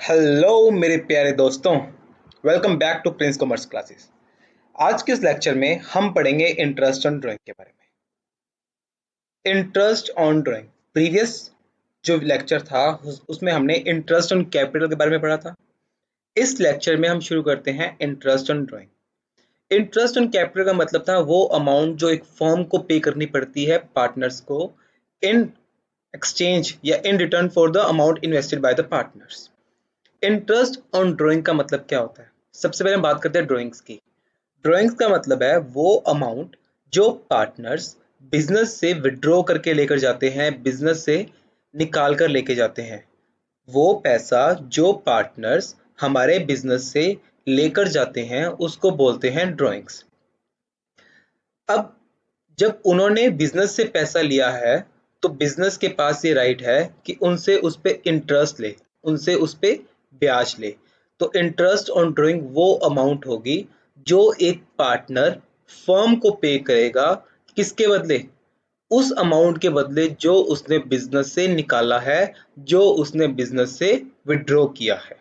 Hello मेरे प्यारे दोस्तों। Welcome back to Prince Commerce Classes. आज के इस लेक्चर में हम पढ़ेंगे इंटरेस्ट ऑन ड्राइंग के बारे में। इंटरेस्ट ऑन ड्राइंग प्रीवियस जो लेक्चर था उसमें हमने इंटरेस्ट ऑन कैपिटल के बारे में पढ़ा था। इस लेक्चर में हम शुरू करते हैं interest on drawing. Interest on capital का मतलब था वो अमाउंट जो एक फर्म को पे करनी पड़ती है पार्टनर्स को इन एक्सचेंज या in return for the amount invested by the partners. Interest on drawing का मतलब क्या होता है? सबसे पहले हम बात करते हैं ड्राइंग्स की। ड्राइंग्स का मतलब है वो अमाउंट जो पार्टनर्स बिजनेस से विड्रॉ करके लेकर जाते हैं, बिजनेस से निकाल कर लेके जाते हैं। वो पैसा जो पार्टनर्स हमारे बिजनेस से लेकर जाते हैं उसको बोलते हैं ड्राइंग्स। अब जब उन्होंने बिजनेस से पैसा लिया है तो बिजनेस के पास ये राइट है कि उनसे उस पे इंटरेस्ट ले, उनसे उस पे ब्याज ले। तो इंटरेस्ट ऑन ड्राइंग वो अमाउंट होगी जो एक पार्टनर फर्म को पे करेगा। किसके बदले? उस अमाउंट के बदले जो उसने बिजनेस से निकाला है, जो उसने बिजनेस से विड्रॉ किया है।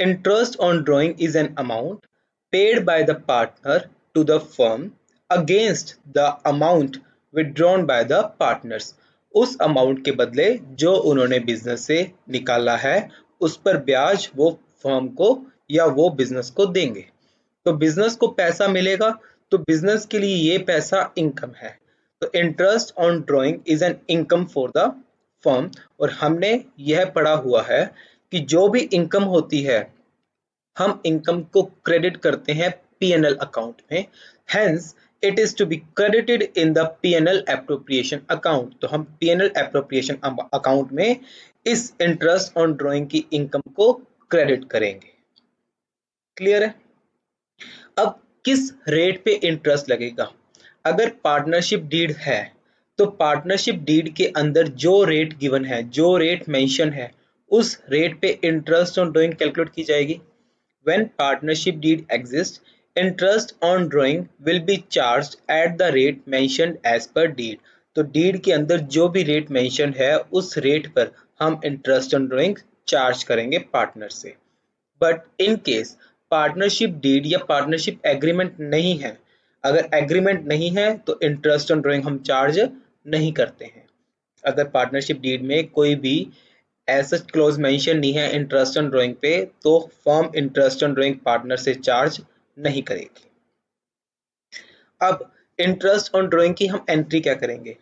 Interest on drawing is an amount paid by the partner to the firm against the amount withdrawn by the partners। उस अमाउंट के बदले जो उन्होंने बिजनेस से निकाला है उस पर ब्याज वो फर्म को या वो बिजनेस को देंगे। तो बिजनेस को पैसा मिलेगा, तो बिजनेस के लिए ये पैसा इनकम है। तो interest on drawing is an income for the firm. और हमने यह पढ़ा हुआ है कि जो भी इनकम होती है हम इनकम को क्रेडिट करते हैं पीएनएल अकाउंट में। Hence it is to be credited in the PNL appropriation account. तो हम पीएनएल एप्रोप्रिएशन अकाउंट में इस इंटरेस्ट ऑन ड्राइंग की इनकम को क्रेडिट करेंगे। क्लियर है? अब किस रेट पे इंटरेस्ट लगेगा? अगर पार्टनरशिप डीड है तो पार्टनरशिप डीड के अंदर जो रेट गिवन है, जो रेट मेंशन है, उस रेट पे इंटरेस्ट ऑन ड्राइंग कैलकुलेट की जाएगी। When partnership deed exists, interest on drawing will be charged at the rate mentioned as per deed। तो deed के अंदर जो भी रेट मेंशन है उस रेट पर हम इंटरेस्ट ऑन ड्राइंग चार्ज करेंगे पार्टनर से। But in case partnership deed या पार्टनरशिप एग्रीमेंट नहीं है, अगर एग्रीमेंट नहीं है तो इंटरेस्ट ऑन ड्राइंग हम चार्ज नहीं करते हैं। अगर पार्टनरशिप डीड में कोई भी ऐसा क्लोज मेंशन नहीं है इंटरेस्ट ऑन ड्राइंग पे तो firm interest on drawing partner से चार्ज नहीं करेगी। अब इंटरेस्ट ऑन ड्राइंग की हम एंट्री क्या करेंगे?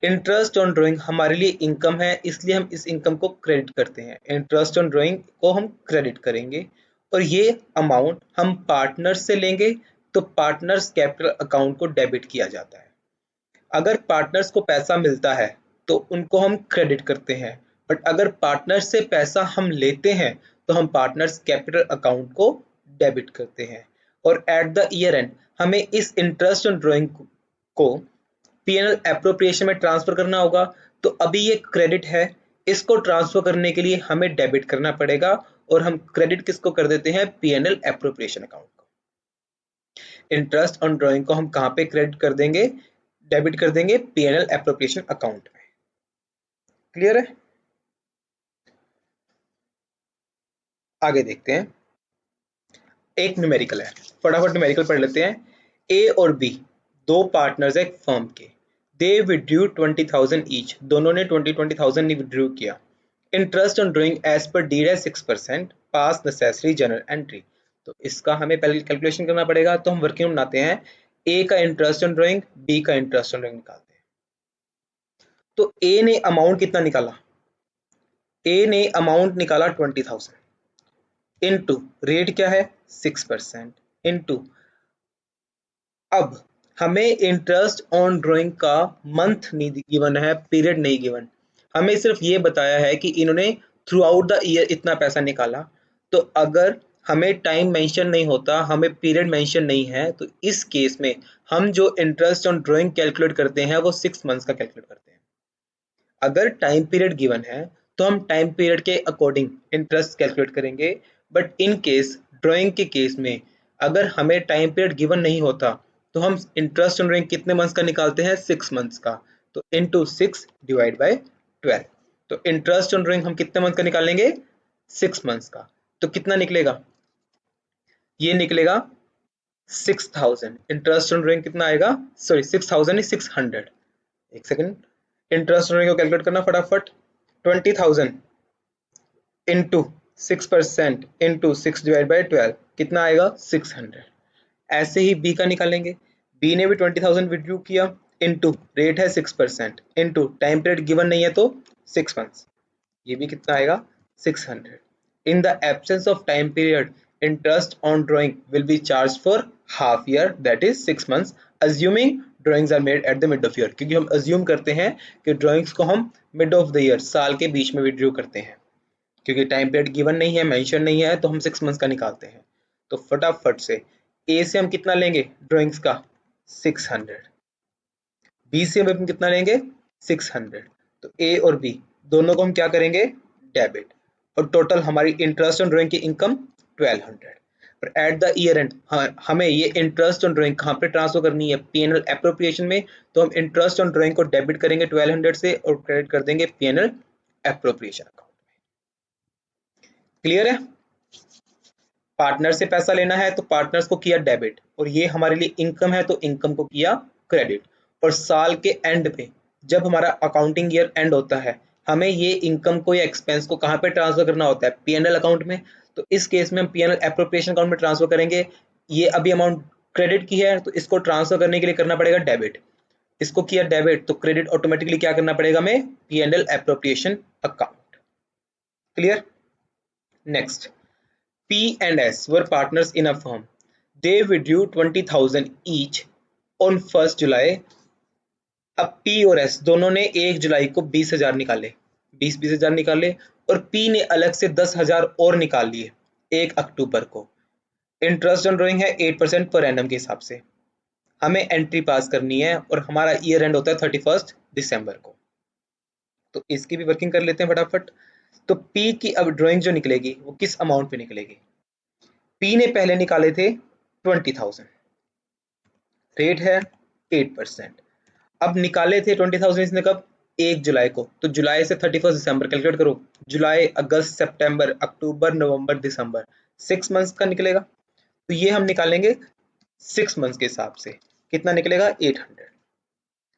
इंटरेस्ट ऑन ड्राइंग हमारे लिए इनकम है, इसलिए हम इस इनकम को क्रेडिट करते हैं। इंटरेस्ट ऑन ड्राइंग को हम क्रेडिट करेंगे और ये अमाउंट हम पार्टनर से लेंगे तो पार्टनर्स कैपिटल अकाउंट को डेबिट किया जाता है। अगर पार्टनर्स को पैसा मिलता है तो उनको हम क्रेडिट करते हैं, बट अगर पार्टनर से पैसा हम लेते हैं तो हम पार्टनर्स कैपिटल अकाउंट को डेबिट करते हैं। और एट द ईयर एंड हमें इस इंटरेस्ट ऑन ड्राइंग को पीएनएल एप्रोप्रिएशन में ट्रांसफर करना होगा। तो अभी ये क्रेडिट है, इसको ट्रांसफर करने के लिए हमें डेबिट करना पड़ेगा और हम क्रेडिट किसको कर देते हैं? पीएनएल एप्रोप्रिएशन अकाउंट को। इंटरेस्ट ऑन ड्राइंग को हम कहां पे क्रेडिट कर देंगे? डेबिट कर देंगे पीएनएल एप्रोप्रिएशन अकाउंट में। क्लियर है? आगे देखते हैं। एक न्यूमेरिकल है, फटाफट न्यूमेरिकल पढ़ लेते हैं। ए और बी दो पार्टनर्स है एक फर्म के। दे विड्रू 20,000 ईच, दोनों ने 20,000 विड्रू किया। Interest on drawing as per deed है 6%, पास नेसेसरी जनरल एंट्री। तो इसका हमें पहले कैलकुलेशन करना पड़ेगा। तो हम वर्किंग बनाते हैं, ए का इंटरेस्ट ऑन ड्राइंग, बी का इंटरेस्ट ऑन ड्राइंग निकालते हैं। तो ए ने अमाउंट कितना निकाला? ए ने अमाउंट निकाला 20,000 इनटू रेट क्या है? 6% इनटू। अब हमें इंटरेस्ट ऑन ड्राइंग का मंथ नहीं गिवन है, पीरियड नहीं गिवन, हमें सिर्फ ये बताया है कि इन्होंने थ्रू आउट द ईयर इतना पैसा निकाला। तो अगर हमें टाइम मेंशन नहीं होता, हमें पीरियड मेंशन नहीं है, तो इस केस में हम जो इंटरेस्ट ऑन ड्राइंग कैलकुलेट करते हैं वो 6 मंथ्स का कैलकुलेट करते हैं। अगर टाइम पीरियड गिवन है तो हम टाइम पीरियड के अकॉर्डिंग इंटरेस्ट कैलकुलेट करेंगे। बट इन केस ड्राइंग के केस में अगर हमें टाइम पीरियड गिवन नहीं होता तो हम इंटरेस्ट ऑन ड्राइंग कितने मंथ्स का निकालते हैं? 6 मंथ्स का। तो इंटू 6 डिवाइड बाई 12। तो इंटरेस्ट ऑन ड्राइंग हम कितने मंथ का निकालेंगे? 6 मंथ्स का, तो कितना निकलेगा? ये निकलेगा 6000। इंटरेस्ट ऑन ड्राइंग कितना आएगा? सॉरी 6000 नहीं 600। एक सेकंड, इंटरेस्ट ऑन ड्राइंग को कैलकुलेट करना फटाफट। 20,000 इंटू 6% इंटू 6 डिवाइड बाई 12 कितना आएगा? 600। ऐसे ही बी का निकालेंगे। बी ने भी 20,000 विड्रू किया, इंटू रेट है 6% इंटू टाइम पीरियड गिवन नहीं है तो 6 मंथ्स, ये भी कितना आएगा? 600। In the absence of time period interest on drawing will be charge for half year that is 6 months assuming drawings are made at the mid of year, क्योंकि हम assume करते हैं कि ड्राइंग्स को हम मिड ऑफ द ईयर साल के बीच में विड्रू करते हैं, क्योंकि टाइम पीरियड गिवन नहीं है, मेंशन नहीं है, तो हम 6 मंथ्स का निकालते हैं। तो फटाफट से ए से हम कितना लेंगे ड्राइंग्स का? 600। बी से हम कितना लेंगे? 600। तो ए और बी दोनों को हम क्या करेंगे? डेबिट। और टोटल हमारी इंटरेस्ट ऑन ड्राइंग की इनकम 1200। और एट द ईयर एंड हमें ये इंटरेस्ट ऑन ड्राइंग कहाँ पे ट्रांसफर करनी है? पीएनएल एप्रोप्रिएशन में। तो हम इंटरेस्ट ऑन ड्राइंग को डेबिट करेंगे 1200 से और क्रेडिट कर देंगे पीएनएल एप्रोप्रिएशन अकाउंट में। क्लियर है? पार्टनर से पैसा लेना है तो पार्टनर्स को किया डेबिट, और ये हमारे लिए इनकम है तो इनकम को किया क्रेडिट। और साल के एंड पे जब हमारा अकाउंटिंग ईयर एंड होता है, हमें ये इनकम को या एक्सपेंस को कहाँ पे ट्रांसफर करना होता है? पीएनएल अकाउंट में। तो इस केस में हम पीएनएल एप्रोप्रिएशन अकाउंट में ट्रांसफर करेंगे। ये अभी अमाउंट क्रेडिट की है तो इसको ट्रांसफर करने के लिए करना पड़ेगा डेबिट। इसको किया डेबिट तो क्रेडिट ऑटोमेटिकली क्या करना पड़ेगा हमें? PNL appropriation account. Clear? Next, P and S were partners in a firm. They withdrew 20,000 each on 1st July. अब P और S दोनों ने 1 जुलाई को 20,000 निकाले, 20,000 निकाले, और P ने अलग से 10,000 और निकाल लिए 1 अक्टूबर को। इंटरेस्ट ऑन ड्राइंग है 8% पर एनम के हिसाब से। हमें एंट्री पास करनी है और हमारा ईयर एंड होता है 31 दिसंबर को। तो इसकी भी वर्किंग कर लेते हैं फटाफट। तो P की अब ड्राइंग जो निकलेगी वो किस अमाउंट पे निकलेगी? P ने पहले निकाले थे 20,000, रेट है 8%। अब निकाले थे 20,000 इसने कब? 1 जुलाई को। तो जुलाई से 31 दिसंबर कैलकुलेट करो। जुलाई, अगस्त, सितंबर, अक्टूबर, नवंबर, दिसंबर, 6 मंथ्स का निकलेगा। तो ये हम निकालेंगे 6 मंथ्स के हिसाब से। कितना निकलेगा? 800।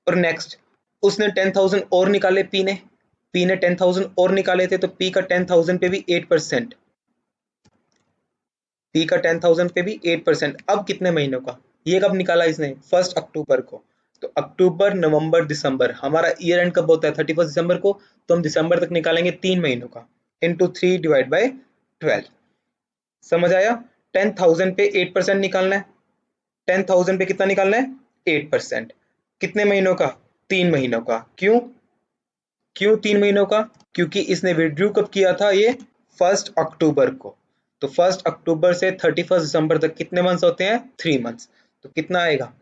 और नेक्स्ट, उसने 10,000 और निकाले पी ने 10,000 और निकाले थे, तो पी का 10,000 पे भी 8%, पी का 10,000 पे भी 8%। अब कितने महीनों का? ये कब निकाला इसने? 1 अक्टूबर को। तो अक्टूबर, नवंबर, दिसंबर, हमारा ईयर एंड कब होता है? 31 दिसंबर को। तो हम दिसंबर तक निकालेंगे 3 महीनों का, इंटू 3 डिवाइड बाई 12। समझ आया? 10,000 पे 8% निकालना है। 10,000 पे कितना निकालना है? 8%। कितने महीनों का? 3 महीनों का। क्यों? क्यों 3 महीनों का? क्योंकि इसने विड्रू कब किया था? ये 1 अक्टूबर को। तो 1 अक्टूबर से 31 दिसंबर तक कितने मंथ्स होते हैं? 3 मंथ्स। तो कितना आएगा?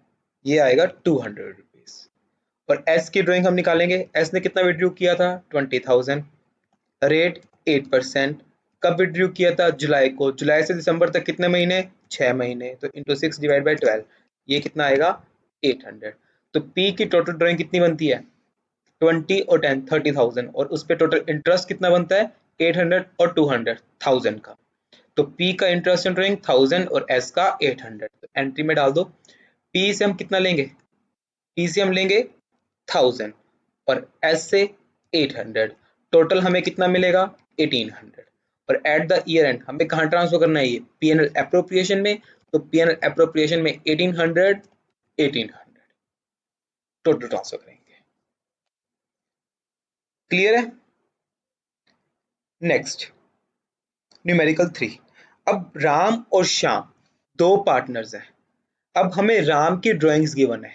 ये आएगा 200 रुपीज। और एस की ड्राइंग हम निकालेंगे। एस ने कितना विड्रू किया था? 20,000, रेट 8%। कब विड्रू किया था? जुलाई को। जुलाई से दिसंबर तक कितने महीने? 6 महीने। तो इंटू 6 डिवाइड बाई 12, ये कितना आएगा? 800। तो पी की टोटल ड्राइंग कितनी बनती है? 20 और 10 30,000, और उस पर टोटल इंटरेस्ट कितना बनता है? 800 और 200 1000 का। तो P का इंटरेस्ट ड्राइंग 1000 और S का 800। तो एंट्री में डाल दो। P से हम कितना लेंगे? P से हम लेंगे 1000 और S से 800। टोटल हमें कितना मिलेगा? 1800। और एट द ईयर एंड हमें कहाँ ट्रांसफर करना है? ये पीएनएल एप्रोप्रिएशन में। तो पीएनएल एप्रोप्रिएशन में 1800 टोटल ट्रांसफर करेंगे। क्लियर है? Next, numerical 3। अब राम और श्याम दो पार्टनर्स हैं। अब हमें राम की ड्राइंग्स गिवन है।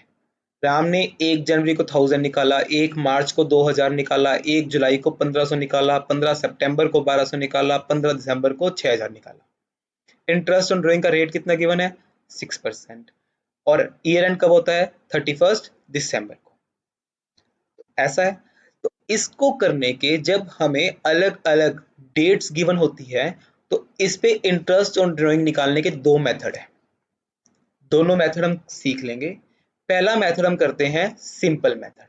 राम ने 1 जनवरी को 1000 निकाला, 1 मार्च को 2000 निकाला, 1 जुलाई को 1500 निकाला, 15 सितंबर को 1200 निकाला, 15 दिसंबर को 6000 निकाला। इंटरेस्ट ऑन ड्राइंग का रेट कितना गिवन है? 6%। और ईयर एंड कब होता है? 31 दिसंबर को। ऐसा है। तो इसको करने के जब हमें अलग अलग डेट्स गिवन होती है तो इस पे इंटरेस्ट ऑन ड्राइंग निकालने के दो मेथड है। दोनों मेथड हम सीख लेंगे। पहला मेथड हम करते हैं सिंपल मेथड।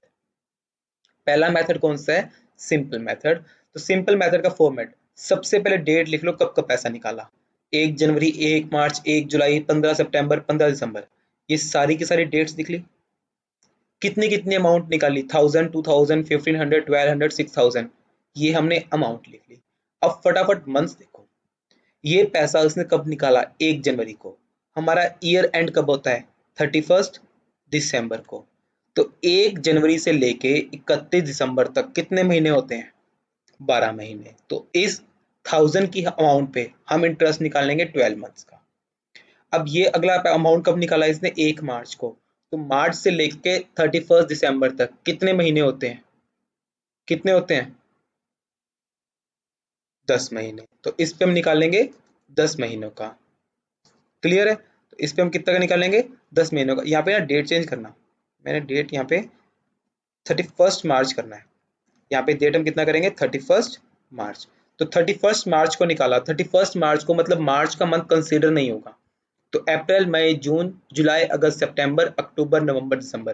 पहला मेथड कौन सा है? Simple method. तो सिंपल मेथड का फॉर्मेट, सबसे पहले डेट लिख लो कब कब पैसा निकाला। 1 जनवरी, 1 मार्च, 1 जुलाई, 15 सितंबर, 15 दिसंबर, ये सारी की सारी डेट्स लिख ली। कितनी कितनी अमाउंट निकाली, 1000, 2000, 1500, 1200, 6000, ये हमने अमाउंट लिख ली। अब फटाफट मंथ्स देखो, ये पैसा उसने कब निकाला, 1 जनवरी को। हमारा ईयर एंड कब होता है, 31 दिसंबर को। तो 1 जनवरी से लेके 31 दिसंबर तक कितने महीने होते हैं, 12 महीने। तो इस 1000 की अमाउंट पे हम इंटरेस्ट निकालेंगे 12 मंथ्स का। अब ये अगला अमाउंट कब निकाला इसने, 1 मार्च को। तो मार्च से लेके 31 दिसंबर तक कितने महीने होते हैं, कितने होते हैं, 10 महीने। तो इस पे हम निकालेंगे 10 महीनों का। क्लियर है, तो इस पे हम कितना का निकालेंगे, 10 महीनों का। यहाँ पे ना डेट चेंज करना, मैंने डेट यहाँ पे 31 मार्च करना है। यहाँ पे डेट हम कितना करेंगे, 31 मार्च। तो 31 मार्च को निकाला, 31 मार्च को मतलब मार्च का मंथ कंसीडर नहीं होगा। तो अप्रैल, मई, जून, जुलाई, अगस्त, सितंबर, अक्टूबर, नवंबर, दिसंबर,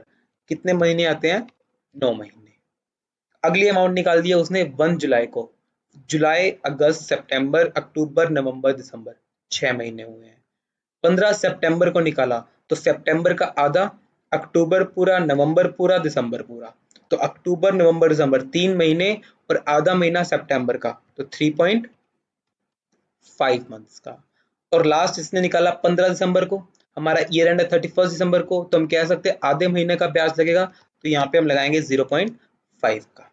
कितने महीने आते हैं, 9 महीने। अगली अमाउंट निकाल दिया उसने 1 जुलाई को। जुलाई, अगस्त, सितंबर, अक्टूबर, नवंबर, दिसंबर, 6 महीने हुए हैं। 15 सितंबर को निकाला, तो सितंबर का आधा, अक्टूबर पूरा, नवंबर पूरा, दिसंबर पूरा। तो अक्टूबर, नवंबर, दिसंबर 3 महीने, और आधा महीना सितंबर का, तो 3.5 मंथ्स का। और लास्ट इसने निकाला 15 दिसंबर को, हमारा ईयर एंड है 31 दिसंबर को, तो हम कह सकते हैं आधे महीने का ब्याज लगेगा। तो यहाँ पे हम लगाएंगे 0.5 का।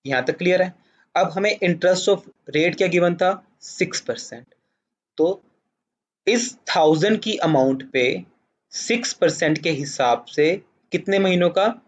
यहाँ तक क्लियर है। अब हमें इंटरेस्ट ऑफ रेट क्या गिवन था, 6%। तो इस 1000 की अमाउंट पे 6% के हिसाब से कितने महीनों का,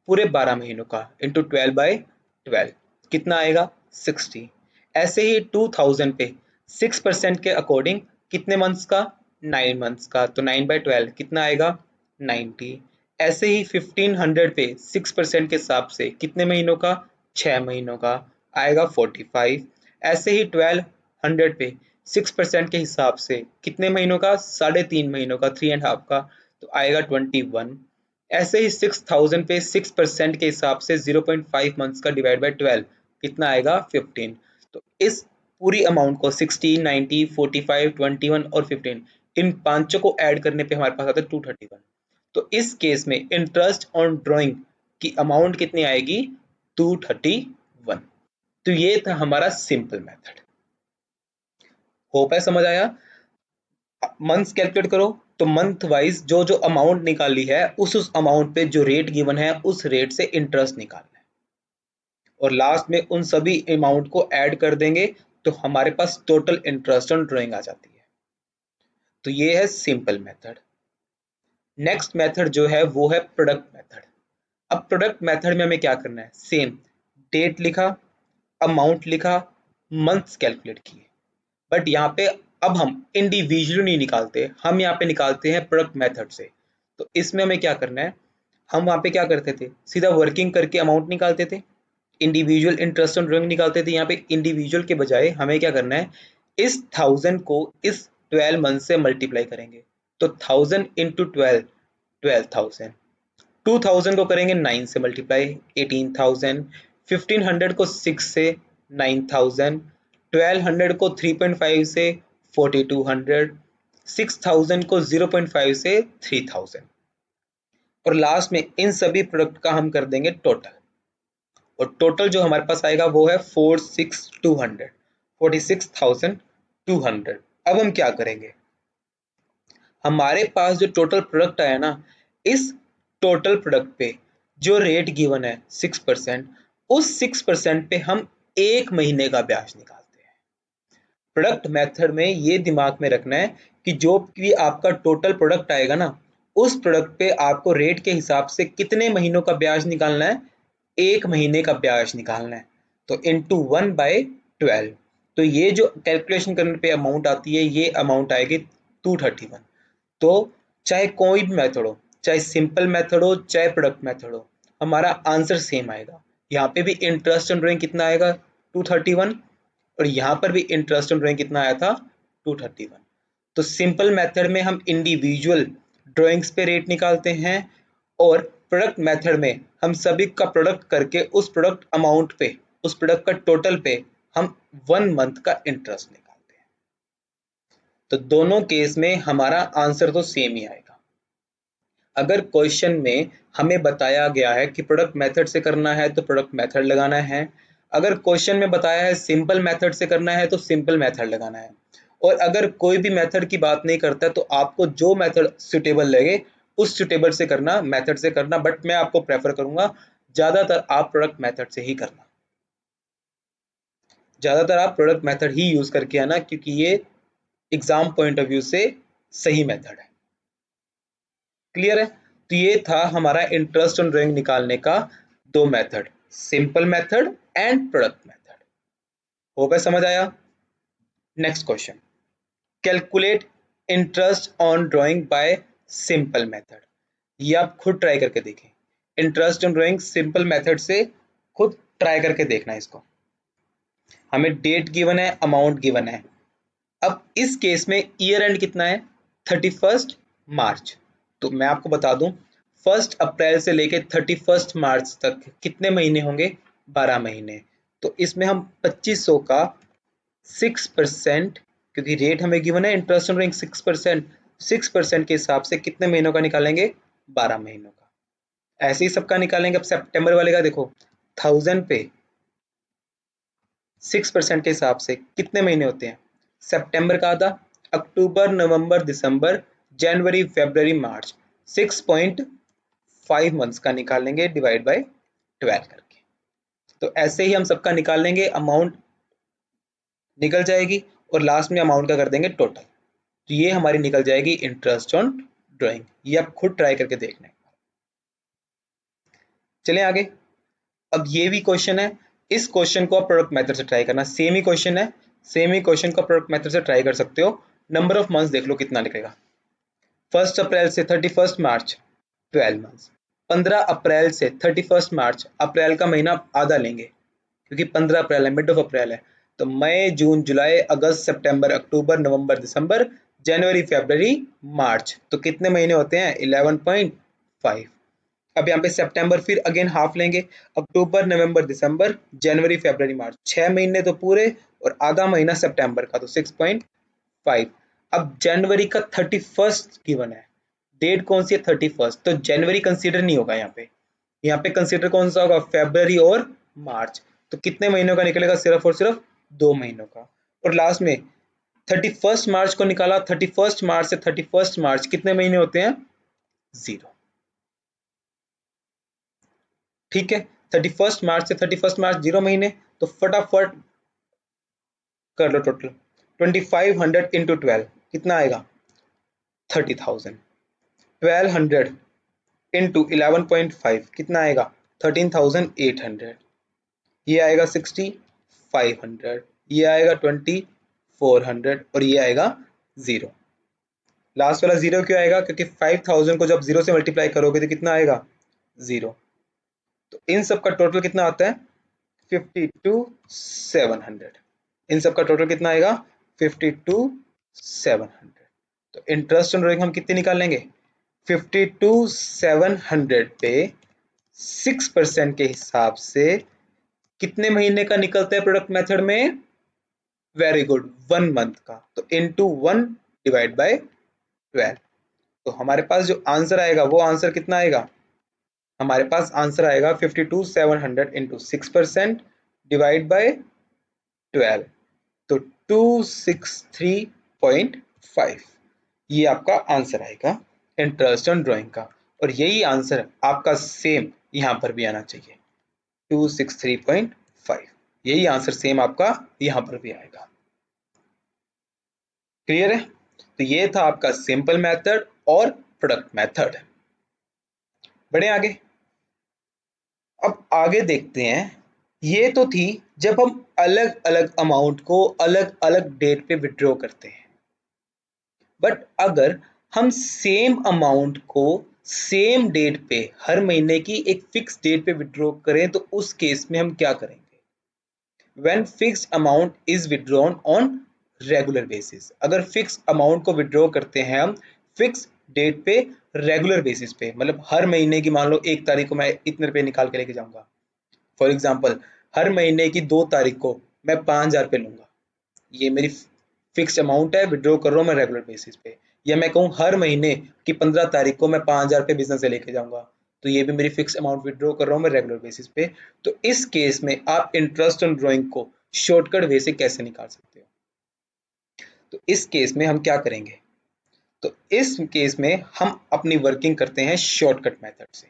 पूरे 12 महीनों का, इंटू 12/12 कितना आएगा, 60। ऐसे ही 2000 पे 6% के अकॉर्डिंग कितने मंथ्स का, 9 मंथ्स का, तो 9/12 कितना आएगा, 90। ऐसे ही 1500 पे 6% के हिसाब से कितने महीनों का, 6 महीनों का, आएगा 45। ऐसे ही 1200 पे 6% के हिसाब से कितने महीनों का, 3.5 महीनों का, 3.5 का, तो आएगा 21। ऐसे ही 6000 पे 6% के हिसाब से 0.5 मंथ्स का डिवाइड बाय 12 कितना आएगा, 15। तो इस पूरी अमाउंट को 60, 90, 45, 21 और 15, इन पांचों को ऐड करने पे हमारे पास आता है 231। तो इस केस में इंटरेस्ट ऑन ड्रॉइंग की अमाउंट कितनी आएगी, 231। तो ये था हमारा सिंपल मेथड। होप है समझ आया। मंथ्स कैलकुलेट करो, तो मंथ वाइज जो जो अमाउंट निकाली है उस अमाउंट पे जो रेट गिवन है उस रेट से इंटरेस्ट निकालना है, और लास्ट में उन सभी अमाउंट को ऐड कर देंगे तो हमारे पास टोटल इंटरेस्ट ऑन ड्रॉइंग आ जाती है। तो ये है सिंपल मेथड। नेक्स्ट मेथड जो है वो है प्रोडक्ट मेथड। अब प्रोडक्ट मेथड में हमें क्या करना है, सेम डेट लिखा, अमाउंट लिखा, मंथ्स कैलकुलेट किए, बट यहाँ पे अब हम इंडिविजुअली नहीं निकालते, हम यहाँ पे निकालते हैं प्रोडक्ट मेथड से। तो इसमें हमें क्या करना है, हम वहाँ पे क्या करते थे, सीधा वर्किंग करके अमाउंट निकालते थे, इंडिविजुअल इंटरेस्ट ऑन ड्रॉइंग निकालते थे। यहाँ पे इंडिविजुअल के बजाय हमें क्या करना है, इस 1000 को इस 12 मंथ से मल्टीप्लाई करेंगे। तो 1000 इंटू 12, 12,000। 2000 को करेंगे 9 से मल्टीप्लाई, 18,000। 1500 को 6 से, 9,000। 1200 को 3.5 से, 4200। 6000 को 0.5 से, 3000। और लास्ट में इन सभी प्रोडक्ट का हम कर देंगे टोटल, और टोटल जो हमारे पास आएगा वो है 46,200, 46,200। अब हम क्या करेंगे, हमारे पास जो टोटल प्रोडक्ट आया ना, इस टोटल प्रोडक्ट पे जो रेट गिवन है 6%, उस 6% पे हम 1 महीने का ब्याज निकालते हैं। प्रोडक्ट मेथड में ये दिमाग में रखना है कि जो भी आपका टोटल प्रोडक्ट आएगा ना, उस प्रोडक्ट पे आपको रेट के हिसाब से कितने महीनों का ब्याज निकालना है, 1 महीने का ब्याज निकालना है। तो इंटू 1/12। तो ये जो कैलकुलेशन करने पे अमाउंट आती है, ये अमाउंट आएगी 231। तो चाहे कोई भी मेथड हो, चाहे सिंपल मेथड हो, चाहे प्रोडक्ट मेथड हो, हमारा आंसर सेम आएगा। यहाँ पे भी इंटरेस्ट ऑन ड्रॉइंग कितना आएगा, 231, और यहाँ पर भी इंटरेस्ट ऑन ड्रॉइंग कितना आया था, 231। तो सिंपल मेथड में हम इंडिविजुअल ड्रॉइंग्स पे रेट निकालते हैं, और प्रोडक्ट मेथड में हम सभी का प्रोडक्ट करके उस प्रोडक्ट अमाउंट पे, उस प्रोडक्ट का टोटल पे हम 1 मंथ का इंटरेस्ट निकालते हैं। तो दोनों केस में हमारा आंसर तो सेम ही आएगा। अगर क्वेश्चन में हमें बताया गया है कि प्रोडक्ट मेथड से करना है तो प्रोडक्ट मेथड लगाना है, अगर क्वेश्चन में बताया है सिंपल मेथड से करना है तो सिंपल मेथड लगाना है, और अगर कोई भी मेथड की बात नहीं करता तो आपको जो मेथड सुटेबल लगे उस सुटेबल से करना, मेथड से करना, बट मैं आपको प्रेफर करूंगा ज्यादातर आप प्रोडक्ट मेथड से ही करना, ज्यादातर आप प्रोडक्ट मेथड ही यूज करके आना, क्योंकि ये एग्जाम पॉइंट ऑफ व्यू से सही मेथड है। क्लियर है? तो ये था हमारा इंटरेस्ट ऑन ड्राइंग निकालने का दो method, simple method and product method. हो गया, समझ आया? Next question, calculate interest on drawing bye simple method. ये आप खुद ट्राई करके देखें, interest on drawing simple method से खुद ट्राई करके देखना। इसको हमें डेट गिवन है, अमाउंट गिवन है। अब इस केस में ईयर एंड कितना है? 31 मार्च। तो मैं आपको बता दूं, 1 अप्रैल से लेके 31 मार्च तक कितने महीने होंगे? 12 महीने। तो इसमें हम 2500 का 6%, क्योंकि रेट हमें गिवन है इंटरेस्ट ऑन 6% के हिसाब से कितने महीनों का निकालेंगे? 12 महीनों का। ऐसे ही सबका निकालेंगे। अब सितंबर वाले का देखो, 1000 पे 6% के हिसाब से कितने महीने होते हैं? सितंबर का आधा, अक्टूबर, नवंबर, दिसंबर, जनवरी, फरवरी, मार्च, 6.5 मंथ्स का निकालेंगे डिवाइड बाय 12 करके। तो ऐसे ही हम सबका निकाल लेंगे, अमाउंट निकल जाएगी और लास्ट में अमाउंट का कर देंगे टोटल। तो ये हमारी निकल जाएगी इंटरेस्ट ऑन ड्राइंग। ये आप खुद ट्राई करके देखना है। चलें आगे। अब ये भी क्वेश्चन है, इस क्वेश्चन को आप प्रोडक्ट मेथड से ट्राई करना। सेम ही क्वेश्चन है, सेम ही क्वेश्चन को प्रोडक्ट मेथड से ट्राई कर सकते हो। नंबर ऑफ मंथ्स देख लो कितना निकलेगा। 1 अप्रैल से 31 मार्च 12 मंथ्स। 15 अप्रैल से 31 मार्च, अप्रैल का महीना आधा लेंगे क्योंकि 15 अप्रैल है, मिड ऑफ अप्रैल है। तो मई, जून, जुलाई, अगस्त, सितंबर, अक्टूबर, नवंबर, दिसंबर, जनवरी, फरवरी, मार्च। तो कितने महीने होते हैं? 11.5। अब यहाँ पे सितंबर फिर अगेन हाफ लेंगे, अक्टूबर, नवंबर, दिसंबर, जनवरी, फरवरी, मार्च, 6 महीने तो पूरे और आधा महीना सितंबर का, तो 6.5। अब जनवरी का 31 गिवन है, डेट कौन सी है? 31। तो जनवरी कंसीडर नहीं होगा यहाँ पे, यहाँ पे कंसीडर कौन सा होगा? फरवरी और मार्च। तो कितने महीनों का निकलेगा? सिर्फ और सिर्फ 2 महीनों का। और लास्ट में 31 मार्च को निकाला, 31 मार्च से 31 मार्च कितने महीने होते हैं? 0। ठीक है, 31 मार्च से 31 मार्च 0 महीने। तो फटाफट कर लो टोटल, 2500 इंटू 12 कितना आएगा? 30,000। 1200 इंटू 11.5 कितना आएगा? 13,800। ये आएगा 6,500, ये आएगा 2,400 और ये आएगा 0। लास्ट वाला 0 क्यों आएगा? क्योंकि 5,000 को जब 0 से मल्टीप्लाई करोगे तो कितना आएगा? 0। तो इन सब का टोटल कितना आता है? 52,700। इन सब का टोटल कितना आएगा? 52,700। तो इंटरेस्ट ऑन ड्राइंग हम कितनी निकाल लेंगे? 52,700 पे 6% के हिसाब से कितने महीने का निकलता है प्रोडक्ट मेथड में? वेरी गुड, 1 मंथ का। तो इंटू 1 डिवाइड बाय 12। तो हमारे पास जो आंसर आएगा वो आंसर कितना आएगा? हमारे पास आंसर आएगा 52,700 इंटू 6% डिवाइड बाय 12, तो 263.5। ये आपका आंसर आएगा इंटरेस्ट ऑन ड्राइंग का, और यही आंसर आपका सेम यहाँ पर भी आना चाहिए, 263.5। यही आंसर सेम आपका यहाँ पर भी आएगा। क्लियर है? तो ये था आपका सिंपल मेथड और प्रोडक्ट मेथड। बढ़े आगे। अब आगे देखते हैं, ये तो थी जब हम अलग अलग अमाउंट को अलग अलग डेट पे विड्रॉ करते हैं। बट अगर हम सेम अमाउंट को सेम डेट पे हर महीने की एक फिक्स डेट पे विड्रॉ करें तो उस केस में हम क्या करेंगे? When fixed amount is withdrawn on regular basis. अगर फिक्स अमाउंट को विड्रॉ करते हैं हम फिक्स डेट पे रेगुलर बेसिस पे, मतलब हर महीने की मान लो 1 तारीख को मैं इतने रुपए निकाल के लेके जाऊंगा। फॉर एग्जाम्पल हर महीने की 2 तारीख को मैं 5,000 रुपये लूँगा, ये मेरी फिक्स अमाउंट है, विड्रॉ कर रहा हूँ मैं रेगुलर बेसिस पे। या मैं कहूँ हर महीने की 15 तारीख को मैं 5,000 रुपये बिजनेस से लेके जाऊँगा, तो ये भी मेरी फिक्स अमाउंट विड्रॉ कर रहा हूँ मैं रेगुलर बेसिस पे। तो इस केस में आप इंटरेस्ट ऑन ड्राइंग को शॉर्टकट वे से कैसे निकाल सकते हो? तो इस केस में हम क्या करेंगे? तो इस केस में हम अपनी वर्किंग करते हैं शॉर्टकट मेथड से।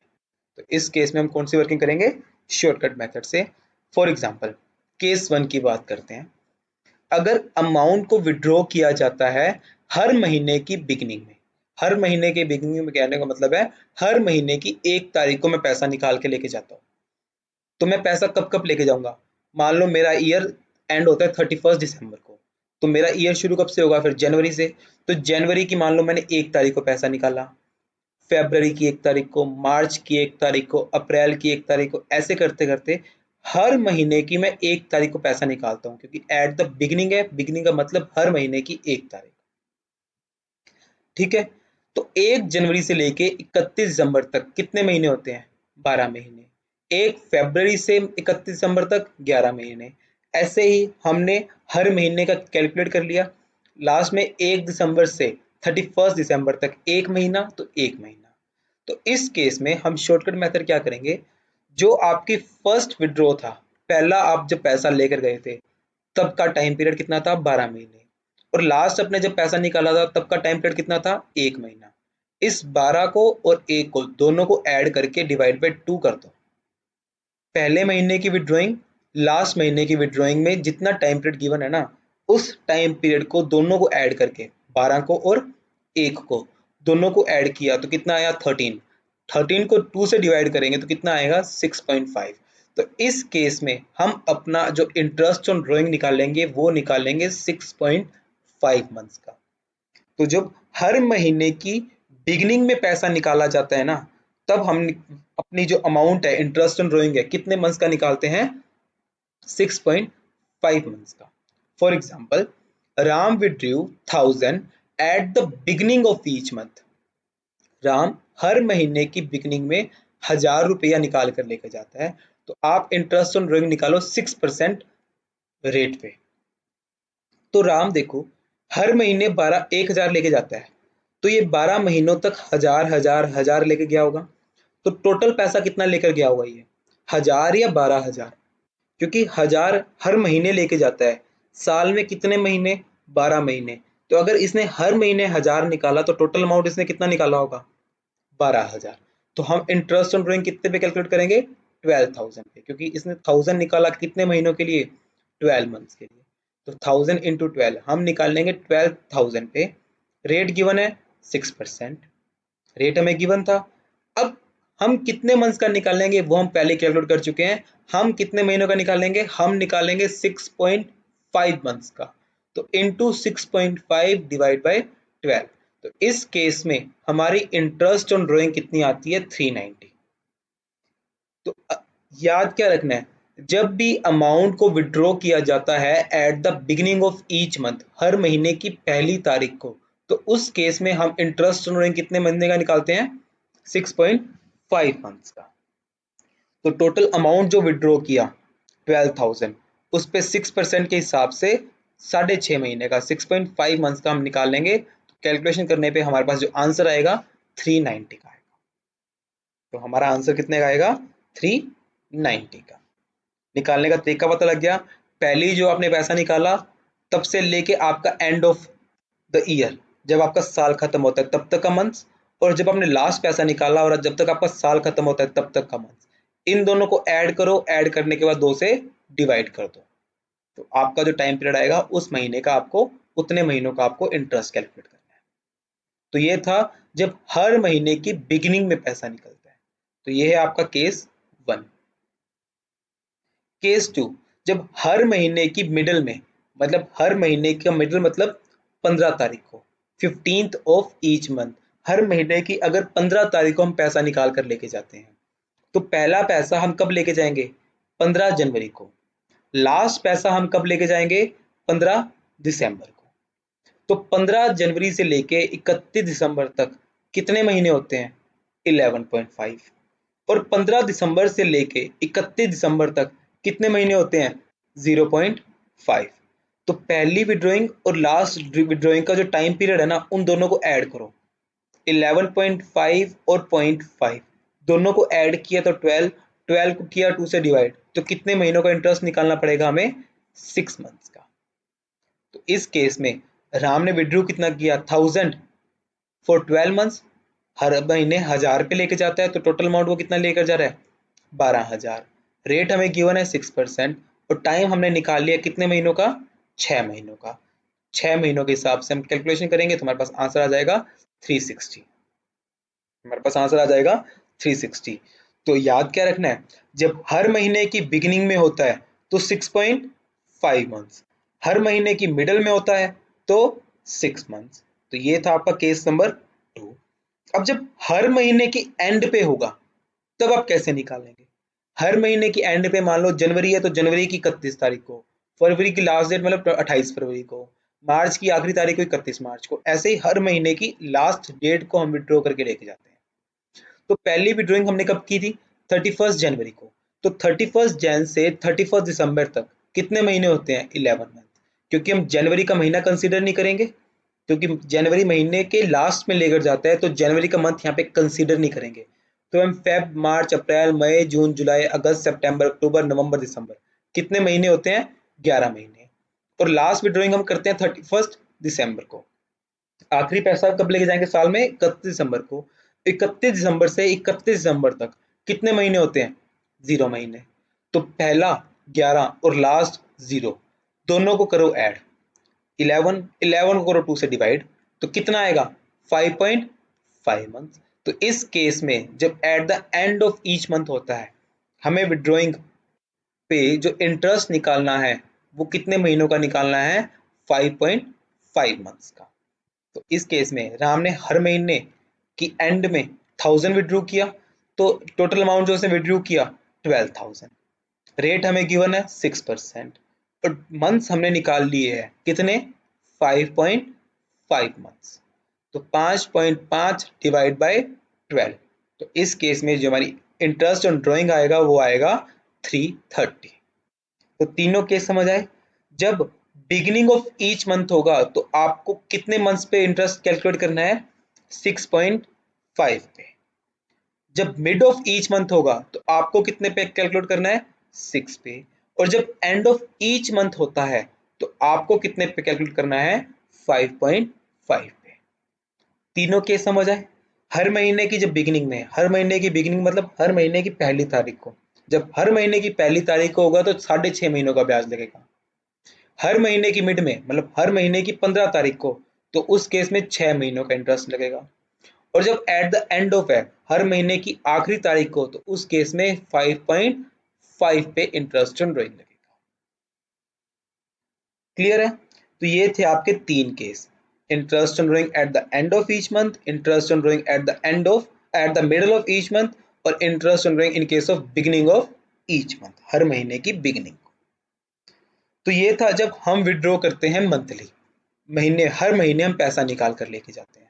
तो इस केस में हम कौन सी वर्किंग करेंगे? शॉर्टकट मेथड से। फॉर एग्जांपल केस 1 की बात करते हैं। अगर अमाउंट को विड्रॉ किया जाता है हर महीने की बिगिनिंग में, हर महीने के बिगिनिंग में कहने का मतलब है हर महीने की 1 तारीख को मैं पैसा निकाल के लेके जाता हूँ। तो मैं पैसा कब कब लेके जाऊंगा? मान लो मेरा ईयर एंड होता है 31 दिसंबर को, तो मेरा ईयर शुरू कब से होगा? फिर जनवरी से। तो जनवरी की मान लो मैंने 1 तारीख को पैसा निकाला, फरवरी की 1 तारीख को, मार्च की 1 तारीख को, अप्रैल की 1 तारीख को, ऐसे करते करते हर महीने की मैं 1 तारीख को पैसा निकालता हूँ, क्योंकि एट द बिगिनिंग है, बिगिनिंग का मतलब हर महीने की 1 तारीख। ठीक है, तो 1 जनवरी से लेके 31 दिसंबर तक कितने महीने होते हैं? 12 महीने। 1 फरवरी से 31 दिसंबर तक 11 महीने। ऐसे ही हमने हर महीने का कैलकुलेट कर लिया। लास्ट में 1 दिसंबर से 31 दिसंबर तक 1 महीना, तो 1 महीना। तो इस केस में हम शॉर्टकट मेथड क्या करेंगे? जो आपकी फर्स्ट विड्रॉ था, पहला आप जब पैसा लेकर गए थे तब का टाइम पीरियड कितना था? 12 महीने। और लास्ट अपने जब पैसा निकाला था तब का टाइम पीरियड कितना था? 1 महीना। इस 12 को और 1 को दोनों को ऐड करके डिवाइड बाय 2 कर दो। पहले महीने की विड्रॉइंग, लास्ट महीने की विड्रॉइंग में जितना टाइम पीरियड गिवन है ना, उस टाइम पीरियड को दोनों को ऐड करके, 12 को और 1 को दोनों को ऐड किया तो कितना आया? 13। 13 को 2 से डिवाइड करेंगे तो कितना आएगा? 6.5। तो इस केस में हम अपना जो इंटरेस्ट ऑन ड्राइंग निकालेंगे वो निकालेंगे 6.5 मंथ्स का। तो जब हर महीने की बिगिनिंग में पैसा निकाला जाता है ना, तब हम अपनी जो अमाउंट है इंटरेस्ट ऑन ड्राइंग है कितने मंथ्स का निकालते हैं? 6.5 मंथ्स का। For example Ram withdrew 1000 at the beginning of each month. Ram हर महीने की बिगिनिंग में 1,000 रुपया निकाल कर लेकर जाता है। तो आप इंटरेस्ट ऑन ड्राइंग निकालो 6% रेट पे। तो राम देखो हर महीने 1,000 लेके जाता है, तो ये 12 महीनों तक 1,000 लेके गया होगा। तो टोटल पैसा कितना लेकर गया होगा ये? 1,000 या 12,000? क्योंकि 1,000 हर महीने लेके जाता है। साल में कितने महीने? 12 महीने। तो अगर इसने हर महीने 1,000 निकाला तो टोटल अमाउंट इसने कितना निकाला होगा? 12,000। तो हम इंटरेस्ट ऑन ड्राइंग कितने पे कैलकुलेट करेंगे? 12,000 पे, क्योंकि इसने 1,000 निकाला कितने महीनों के लिए? 12 मंथ्स के लिए। तो 1,000 इंटू 12 हम निकाल लेंगे 12,000 पे। रेट गिवन है 6%, रेट हमें गिवन था। अब हम कितने मंथ्स का निकालेंगे वो हम पहले कैलकुलेट कर चुके हैं। हम कितने महीनों का निकालेंगे? हम निकालेंगे 6.5 मंथ्स का। तो इंटू 6.5 डिवाइड बाय 12। तो इस केस में हमारी इंटरेस्ट ऑन ड्राइंग कितनी आती है? 390। तो याद क्या रखना है? जब भी अमाउंट को विड्रॉ किया जाता है at the beginning of each month, हर महीने की पहली तारीख को, तो उस केस में हम इंटरेस्ट ऑन ड्राइंग कितने महीने का निकालते हैं? 6.5 मंथ्स का। तो टोटल अमाउंट जो विड्रॉ किया 12,000, उस पे 6% के हिसाब से 6.5 महीने का 6.5 मंथ्स का हम निकाल लेंगे। तो कैलकुलेशन करने पे हमारे पास जो आंसर आएगा 390 का आएगा। तो हमारा आंसर कितने का आएगा? 390 का। निकालने का तरीका पता लग गया। पहली जो आपने पैसा निकाला तब से लेके आपका एंड ऑफ द ईयर, जब आपका साल खत्म होता है तब तक का मंथ्स, और जब आपने लास्ट पैसा निकाला और जब तक आपका साल खत्म होता है तब तक का मंथ्स, इन दोनों को ऐड करो। ऐड करने के बाद 2 से डिवाइड कर दो। तो आपका जो टाइम पीरियड आएगा उस महीने का आपको, उतने महीनों का आपको इंटरेस्ट कैलकुलेट करना है। तो ये था जब हर महीने की बिगिनिंग में पैसा निकलता है। तो ये है आपका केस 1। केस 2, जब हर महीने की मिडल में, मतलब हर महीने का मिडल मतलब 15 तारीख को, 15th ऑफ ईच मंथ, हर महीने की अगर 15 तारीख को हम पैसा निकाल कर लेके जाते हैं, तो पहला पैसा हम कब लेके जाएंगे? 15 जनवरी को। लास्ट पैसा हम कब लेके जाएंगे? 15 दिसंबर को। तो 15 जनवरी से लेके 31 दिसंबर तक कितने महीने होते हैं? 11.5। और 15 दिसंबर से लेके 31 दिसंबर तक कितने महीने होते हैं? 0.5। 5। तो पहली विड्रॉइंग और लास्ट विड्रॉइंग का जो टाइम पीरियड है ना, उन दोनों को ऐड करो। 11.5 और 0.5 दोनों को ऐड किया तो 12, 12 को किया 2 से डिवाइड, तो कितने महीनों का इंटरेस्ट निकालना पड़ेगा हमें? 6 मंथ्स का। तो इस केस में राम ने विड्रू कितना किया? 1000 फॉर 12 मंथ्स। हर महीने 1000 पे लेके जाता है, तो टोटल अमाउंट वो कितना लेकर जा रहा है? 12,000। रेट हमें गिवन है 6% और टाइम हमने निकाल लिया कितने महीनों का? 6 महीनों का। 6 महीनों के हिसाब से हम कैलकुलेशन करेंगे तो हमारे पास आंसर आ जाएगा 360। हमारे पास आंसर आ जाएगा 360। तो याद क्या रखना है? जब हर महीने की बिगिनिंग में होता है तो 6.5 मंथ्स, हर महीने की मिडल में होता है तो 6 मंथ्स। तो ये था आपका केस नंबर 2। अब जब हर महीने की एंड पे होगा तब आप कैसे निकालेंगे? हर महीने की एंड पे मान लो जनवरी है तो जनवरी की 31 तारीख को, फरवरी की लास्ट डेट मतलब 28 फरवरी को, मार्च की आखिरी तारीख को 31 मार्च को, ऐसे ही हर महीने की लास्ट डेट को हम विड्रॉ करके लेके जाते हैं। तो पहली विड्रॉइंग हमने कब की थी? 31 जनवरी को। तो 31 जैन से 31 दिसंबर तक कितने महीने होते हैं? 11 मंथ। क्योंकि हम जनवरी का महीना कंसीडर नहीं करेंगे, क्योंकि जनवरी महीने के लास्ट में लेकर जाता है, तो जनवरी का मंथ यहाँ पे कंसीडर नहीं करेंगे। तो हम फेब, मार्च, अप्रैल, मई, जून, जुलाई, अगस्त, सितंबर, अक्टूबर, नवंबर, दिसंबर, कितने महीने होते हैं? 11 महीने। और लास्ट विड्रॉइंग हम करते हैं 31 दिसंबर को। आखिरी पैसा कब लेके जाएंगे साल में? 31 दिसंबर को। 31 दिसंबर से 31 दिसंबर तक कितने महीने होते हैं? 0 महीने। तो पहला 11 और लास्ट 0, दोनों को करो ऐड। 11, 11 को करो 2 से डिवाइड, तो कितना आएगा? 5.5 मंथ। तो इस केस में जब eight the end of each month होता है, हमें विड्रॉइंग पे जो इंटरेस्ट निकालना है वो कितने महीनों का निकालना है? 5.5 मंथ्स का। तो इस केस में राम ने हर महीने की एंड में 1000 विड्रू किया, तो टोटल अमाउंट जो उसने विड्रू किया 12,000। रेट हमें गिवन है 6% और मंथ्स हमने निकाल लिए हैं कितने? 5.5 मंथ्स। तो 5.5 डिवाइड बाय 12, तो इस केस में जो हमारी इंटरेस्ट ऑन ड्राइंग आएगा वो आएगा 330। तो तीनों केस समझ आए? जब बिगिनिंग ऑफ ईच मंथ होगा तो आपको कितने मंथ्स पे इंटरेस्ट कैलकुलेट करना है? 6.5 पे। जब मिड ऑफ ईच मंथ होगा तो आपको कितने पे कैलकुलेट करना है? 6 पे। और जब एंड ऑफ ईच मंथ होता है तो आपको कितने पे कैलकुलेट करना है? 5.5 पे। तीनों केस समझ आए? हर महीने की जब बिगिनिंग में, हर महीने की बिगिनिंग मतलब हर महीने की पहली तारीख को, जब हर महीने की पहली तारीख को होगा तो 6.5 महीनों का ब्याज लगेगा। हर महीने की मिड में मतलब हर महीने की 15 तारीख को, तो उस केस में 6 महीनों का इंटरेस्ट लगेगा। और जब एट द एंड ऑफ है, हर महीने की आखिरी तारीख को, तो उस केस में 5.5 पे इंटरेस्ट ऑन ड्राइंग लगेगा। क्लियर है? तो ये थे आपके 3 case: interest on drawing at the end of each month, interest on drawing at the middle of each month, और interest on drawing in case of beginning of each month, हर महीने की बिगिनिंग। तो ये था जब हम विड्रॉ करते हैं मंथली, महीने, हर महीने हम पैसा निकाल कर लेके जाते हैं।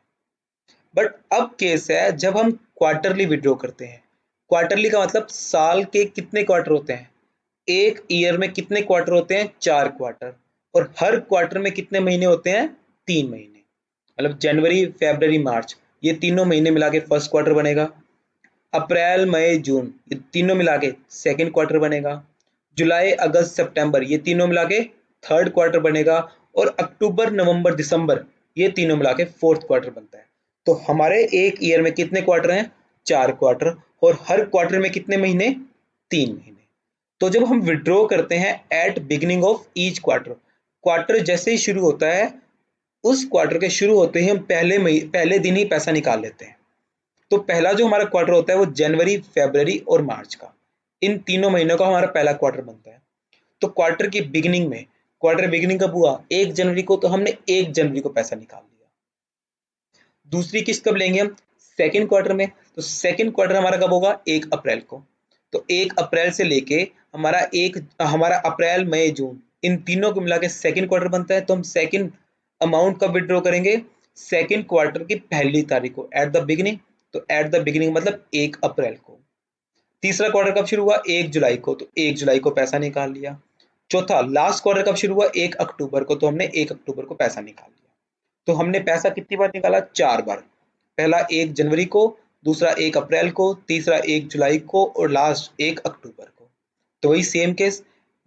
बट अब केस है जब हम क्वार्टरली विड्रॉ करते हैं। क्वार्टरली का मतलब साल के कितने क्वार्टर होते हैं? एक ईयर में कितने क्वार्टर होते हैं? 4 क्वार्टर। और हर क्वार्टर में कितने महीने होते हैं? 3 महीने। मतलब जनवरी, फरवरी, मार्च, ये तीनों महीने मिला के फर्स्ट क्वार्टर बनेगा। अप्रैल, मई, जून, ये तीनों मिला के सेकेंड क्वार्टर बनेगा। जुलाई, अगस्त, सितंबर, ये तीनों मिला के थर्ड क्वार्टर बनेगा। और अक्टूबर, नवंबर, दिसंबर, ये तीनों मिला के फोर्थ क्वार्टर बनता है। तो हमारे एक ईयर में कितने क्वार्टर हैं? 4 क्वार्टर। और हर क्वार्टर में कितने महीने? 3 महीने। तो जब हम विड्रॉ करते हैं at beginning of each quarter, quarter जैसे ही शुरू होता है, उस क्वार्टर के शुरू होते ही हम पहले दिन ही पैसा निकाल लेते हैं। तो पहला जो हमारा क्वार्टर होता है वो जनवरी, फरवरी और मार्च का, इन तीनों महीनों का हमारा पहला क्वार्टर बनता है। तो क्वार्टर की बिगिनिंग में, क्वार्टर बिगिनिंग कब हुआ? 1 जनवरी को, तो हमने 1 जनवरी को पैसा निकाल लिया। दूसरी किस्त कब लेंगे हम? सेकेंड क्वार्टर में। तो सेकेंड क्वार्टर हमारा कब होगा? 1 अप्रैल को। तो 1 अप्रैल से लेके हमारा अप्रैल, मई, जून, इन तीनों को मिला के सेकेंड क्वार्टर बनता है। तो हम सेकेंड अमाउंट कब विड्रॉ करेंगे? सेकेंड क्वार्टर की पहली तारीख को, एट द बिगिनिंग। तो एट द बिगिनिंग मतलब 1 अप्रैल को। तीसरा क्वार्टर कब शुरू हुआ? 1 जुलाई को, तो 1 जुलाई को पैसा निकाल लिया। चौथा, लास्ट क्वार्टर कब शुरू हुआ? 1 अक्टूबर को, तो हमने 1 अक्टूबर को पैसा निकाल लिया। तो हमने पैसा कितनी बार निकाला? 4 बार। पहला 1 जनवरी को, दूसरा 1 अप्रैल को, तीसरा 1 जुलाई को और लास्ट 1 अक्टूबर को। तो वही सेम केस,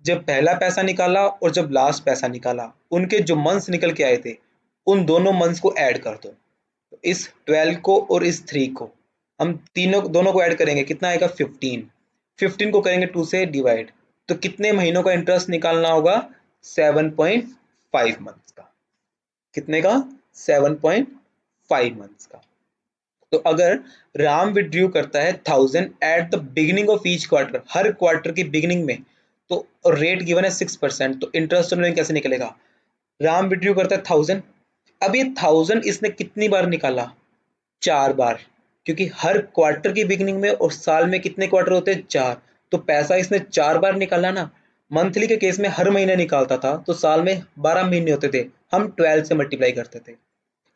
जब पहला पैसा निकाला और जब लास्ट पैसा निकाला, उनके जो मंथ्स निकल के आए थे उन दोनों मंथ्स को ऐड कर दो। तो इस 12 को और इस 3 को हम दोनों को ऐड करेंगे, कितना आएगा? 15। 15 को करेंगे 2 से डिवाइड, तो कितने महीनों का इंटरेस्ट निकालना होगा? 7.5 मंथ्स का। कितने का? 7.5 मंथ्स का। तो अगर राम विड्रू करता है 1000 at the beginning of each quarter, her quarter की बिगिनिंग में, तो रेट गिवन है 6%, तो इंटरेस्ट ऑन कैसे निकलेगा? राम विड्रू करता है 1000, अब ये 1000 इसने कितनी बार निकाला? 4 बार, क्योंकि हर क्वार्टर की बिगिनिंग में और साल में कितने क्वार्टर होते हैं? 4। तो पैसा इसने 4 बार निकाला ना। मंथली के केस में हर महीने निकालता था, तो साल में 12 महीने होते थे, हम 12 से मल्टीप्लाई करते थे।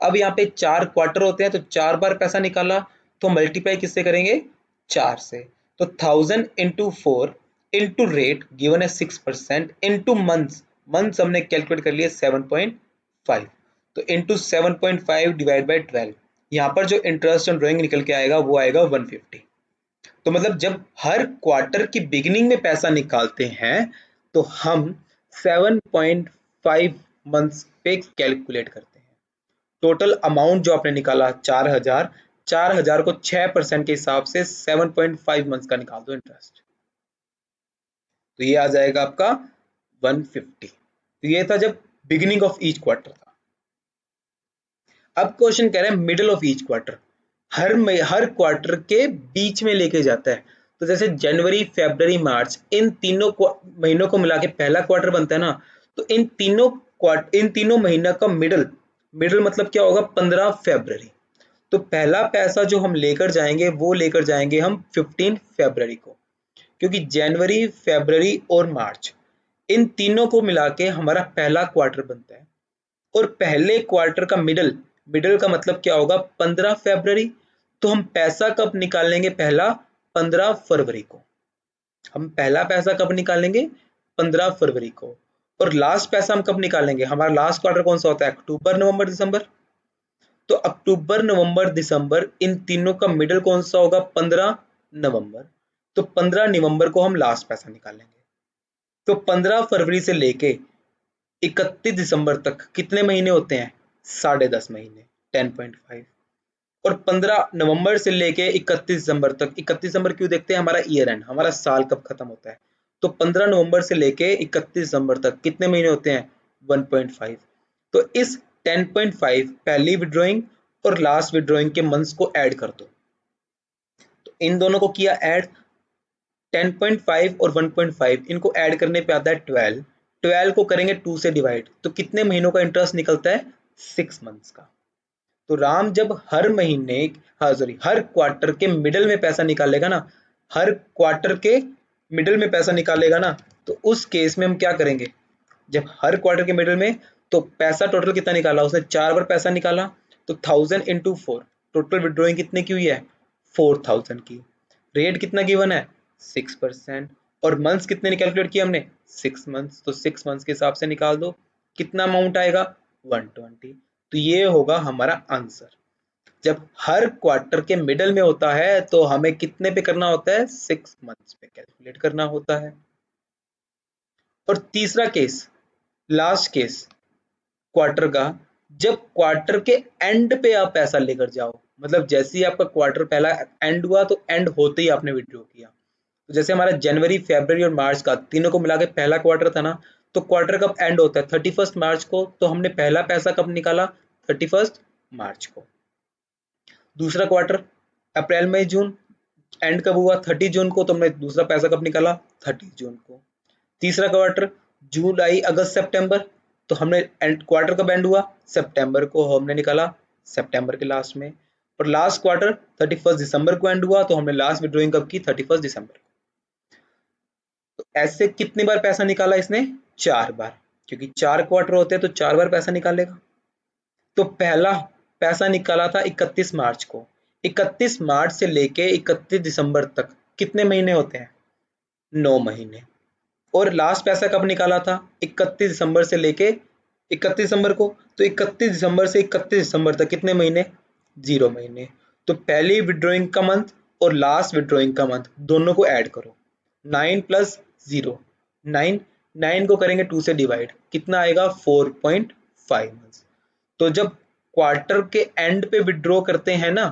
अब यहाँ पे 4 क्वार्टर होते हैं, तो 4 बार पैसा निकाला, तो मल्टीप्लाई किससे करेंगे? 4 से। तो 1000 इंटू 4 इंटू रेट गिवन है 6% इंटू मंथ्स, मंथ्स हमने कैलकुलेट कर लिए 7.5, तो इंटू 7.5 डिवाइड बाई 12, यहाँ पर जो इंटरेस्ट ऑन ड्राइंग निकल के आएगा वो आएगा 150। तो मतलब जब हर क्वार्टर की बिगिनिंग में पैसा निकालते हैं तो हम 7.5 मंथ्स पे कैलकुलेट करते हैं। टोटल अमाउंट जो आपने निकाला 4000, 4000 को 6% के हिसाब से 7.5 मंथ्स का निकाल दो इंटरेस्ट, तो ये आ जाएगा आपका 150। तो ये था जब बिगिनिंग ऑफ ईच क्वार्टर था। अब क्वेश्चन कह रहे हैं middle of each quarter, her quarter के बीच में लेके जाता है। तो जैसे जनवरी, फरवरी, मार्च, इन तीनों महीनों को मिला के पहला क्वार्टर बनता है ना, तो इन तीनों महीना का मिडिल, मिडिल मतलब क्या होगा? 15 फरवरी। तो पहला पैसा जो हम लेकर जाएंगे वो लेकर जाएंगे हम 15 फरवरी को, क्योंकि जनवरी, फरवरी और मार्च, इन तीनों को मिला के हमारा पहला क्वार्टर बनता है। और पहले क्वार्टर का मिडल, मिडल का मतलब क्या होगा? 15 फरवरी। तो हम पैसा कब निकालेंगे? पहला 15 फरवरी को। हम पहला पैसा कब निकालेंगे? 15 फरवरी को। और लास्ट पैसा हम कब निकालेंगे? हमारा लास्ट क्वार्टर कौन सा होता है? अक्टूबर, नवंबर, दिसंबर। तो अक्टूबर, नवंबर, दिसंबर, इन तीनों का मिडल कौन सा होगा? 15 नवंबर। तो 15 नवंबर को हम लास्ट पैसा निकालेंगे। तो 15 फरवरी से लेके 31 दिसंबर तक कितने महीने होते हैं? 10.5 महीने, 10.5। और 15 नवंबर से लेके 31 दिसंबर तक, 31 दिसंबर क्यों देखते हैं? हमारा ईयर एंड, हमारा साल कब खत्म होता है। तो 15 नवंबर से लेके 31 दिसंबर तक कितने महीने होते हैं? 1.5। तो इस 10.5 पहली विड्रॉइंग और लास्ट विड्रॉइंग के मंथ्स को ऐड कर दो। तो इन दोनों को किया ऐड, 10.5 और 1.5 इनको ऐड करने पे आता है 12। 12 को करेंगे 2 से डिवाइड, तो कितने महीनों का इंटरेस्ट निकलता है? 6 मंथ्स का। तो राम जब हर महीने, हाँ सॉरी, हर क्वार्टर के मिडल में पैसा निकालेगा ना, हर क्वार्टर के मिडल में पैसा निकालेगा ना, तो उस केस में हम क्या करेंगे? जब हर क्वार्टर के मिडल में, तो पैसा टोटल कितना निकाला उसने? 4 बार पैसा निकाला, तो 1000 इंटू 4, टोटल विड्रॉइंग कितने की हुई है? 4000 की। रेट कितना गिवन है? 6%। और मंथ्स कितने कैलकुलेट किए हमने? 6 मंथ्स। तो 6 मंथ्स के हिसाब से निकाल दो, कितना अमाउंट आएगा? 120। तो ये होगा हमारा आंसर। जब हर क्वार्टर के मिडल में होता है तो हमें कितने पे करना होता है? 6 मंथ्स पे कैलकुलेट करना होता है। और तीसरा केस, लास्ट केस क्वार्टर का, जब क्वार्टर के एंड पे आप पैसा लेकर जाओ, मतलब जैसे ही आपका क्वार्टर पहला एंड हुआ तो एंड होते ही आपने विड्रॉ किया। तो जैसे हमारा जनवरी, फरवरी और मार्च का तीनों को मिला के पहला क्वार्टर था ना, तो क्वार्टर कब एंड होता है? 31 मार्च को। तो हमने पहला पैसा कब निकाला? 31 मार्च को। दूसरा quarter April, May, June, and कब हुआ? 30 जून को। तो हमने दूसरा पैसा कब निकाला? 30 जून को। तीसरा क्वार्टर जुलाई, अगस्त, सितंबर, तो हमने एंड क्वार्टर कब एंड हुआ? सितंबर को हमने निकाला, सितंबर के लास्ट में। और लास्ट क्वार्टर 31 दिसंबर को एंड हुआ, तो हमने लास्ट विड्रॉइंग कब की? 31 दिसंबर को। तो ऐसे कितनी बार पैसा निकाला इसने? 4 बार, क्योंकि 4 क्वार्टर होते हैं तो 4 बार पैसा निकालेगा। तो पहला पैसा निकाला था 31 मार्च को। 31 मार्च से लेके 31 दिसंबर तक कितने महीने होते हैं? 9 महीने। और लास्ट पैसा कब निकाला था? 31 दिसंबर से लेके 31 दिसंबर को। तो 31 दिसंबर से 31 दिसंबर तक कितने महीने? 0 महीने। तो पहली विड्रॉइंग का मंथ और लास्ट विड्रॉइंग का मंथ दोनों को ऐड करो। 9 प्लस 0 9, 9 को करेंगे 2 से डिवाइड, कितना आएगा? 4.5 मंथ्स। तो जब क्वार्टर के एंड पे विड्रॉ करते हैं ना,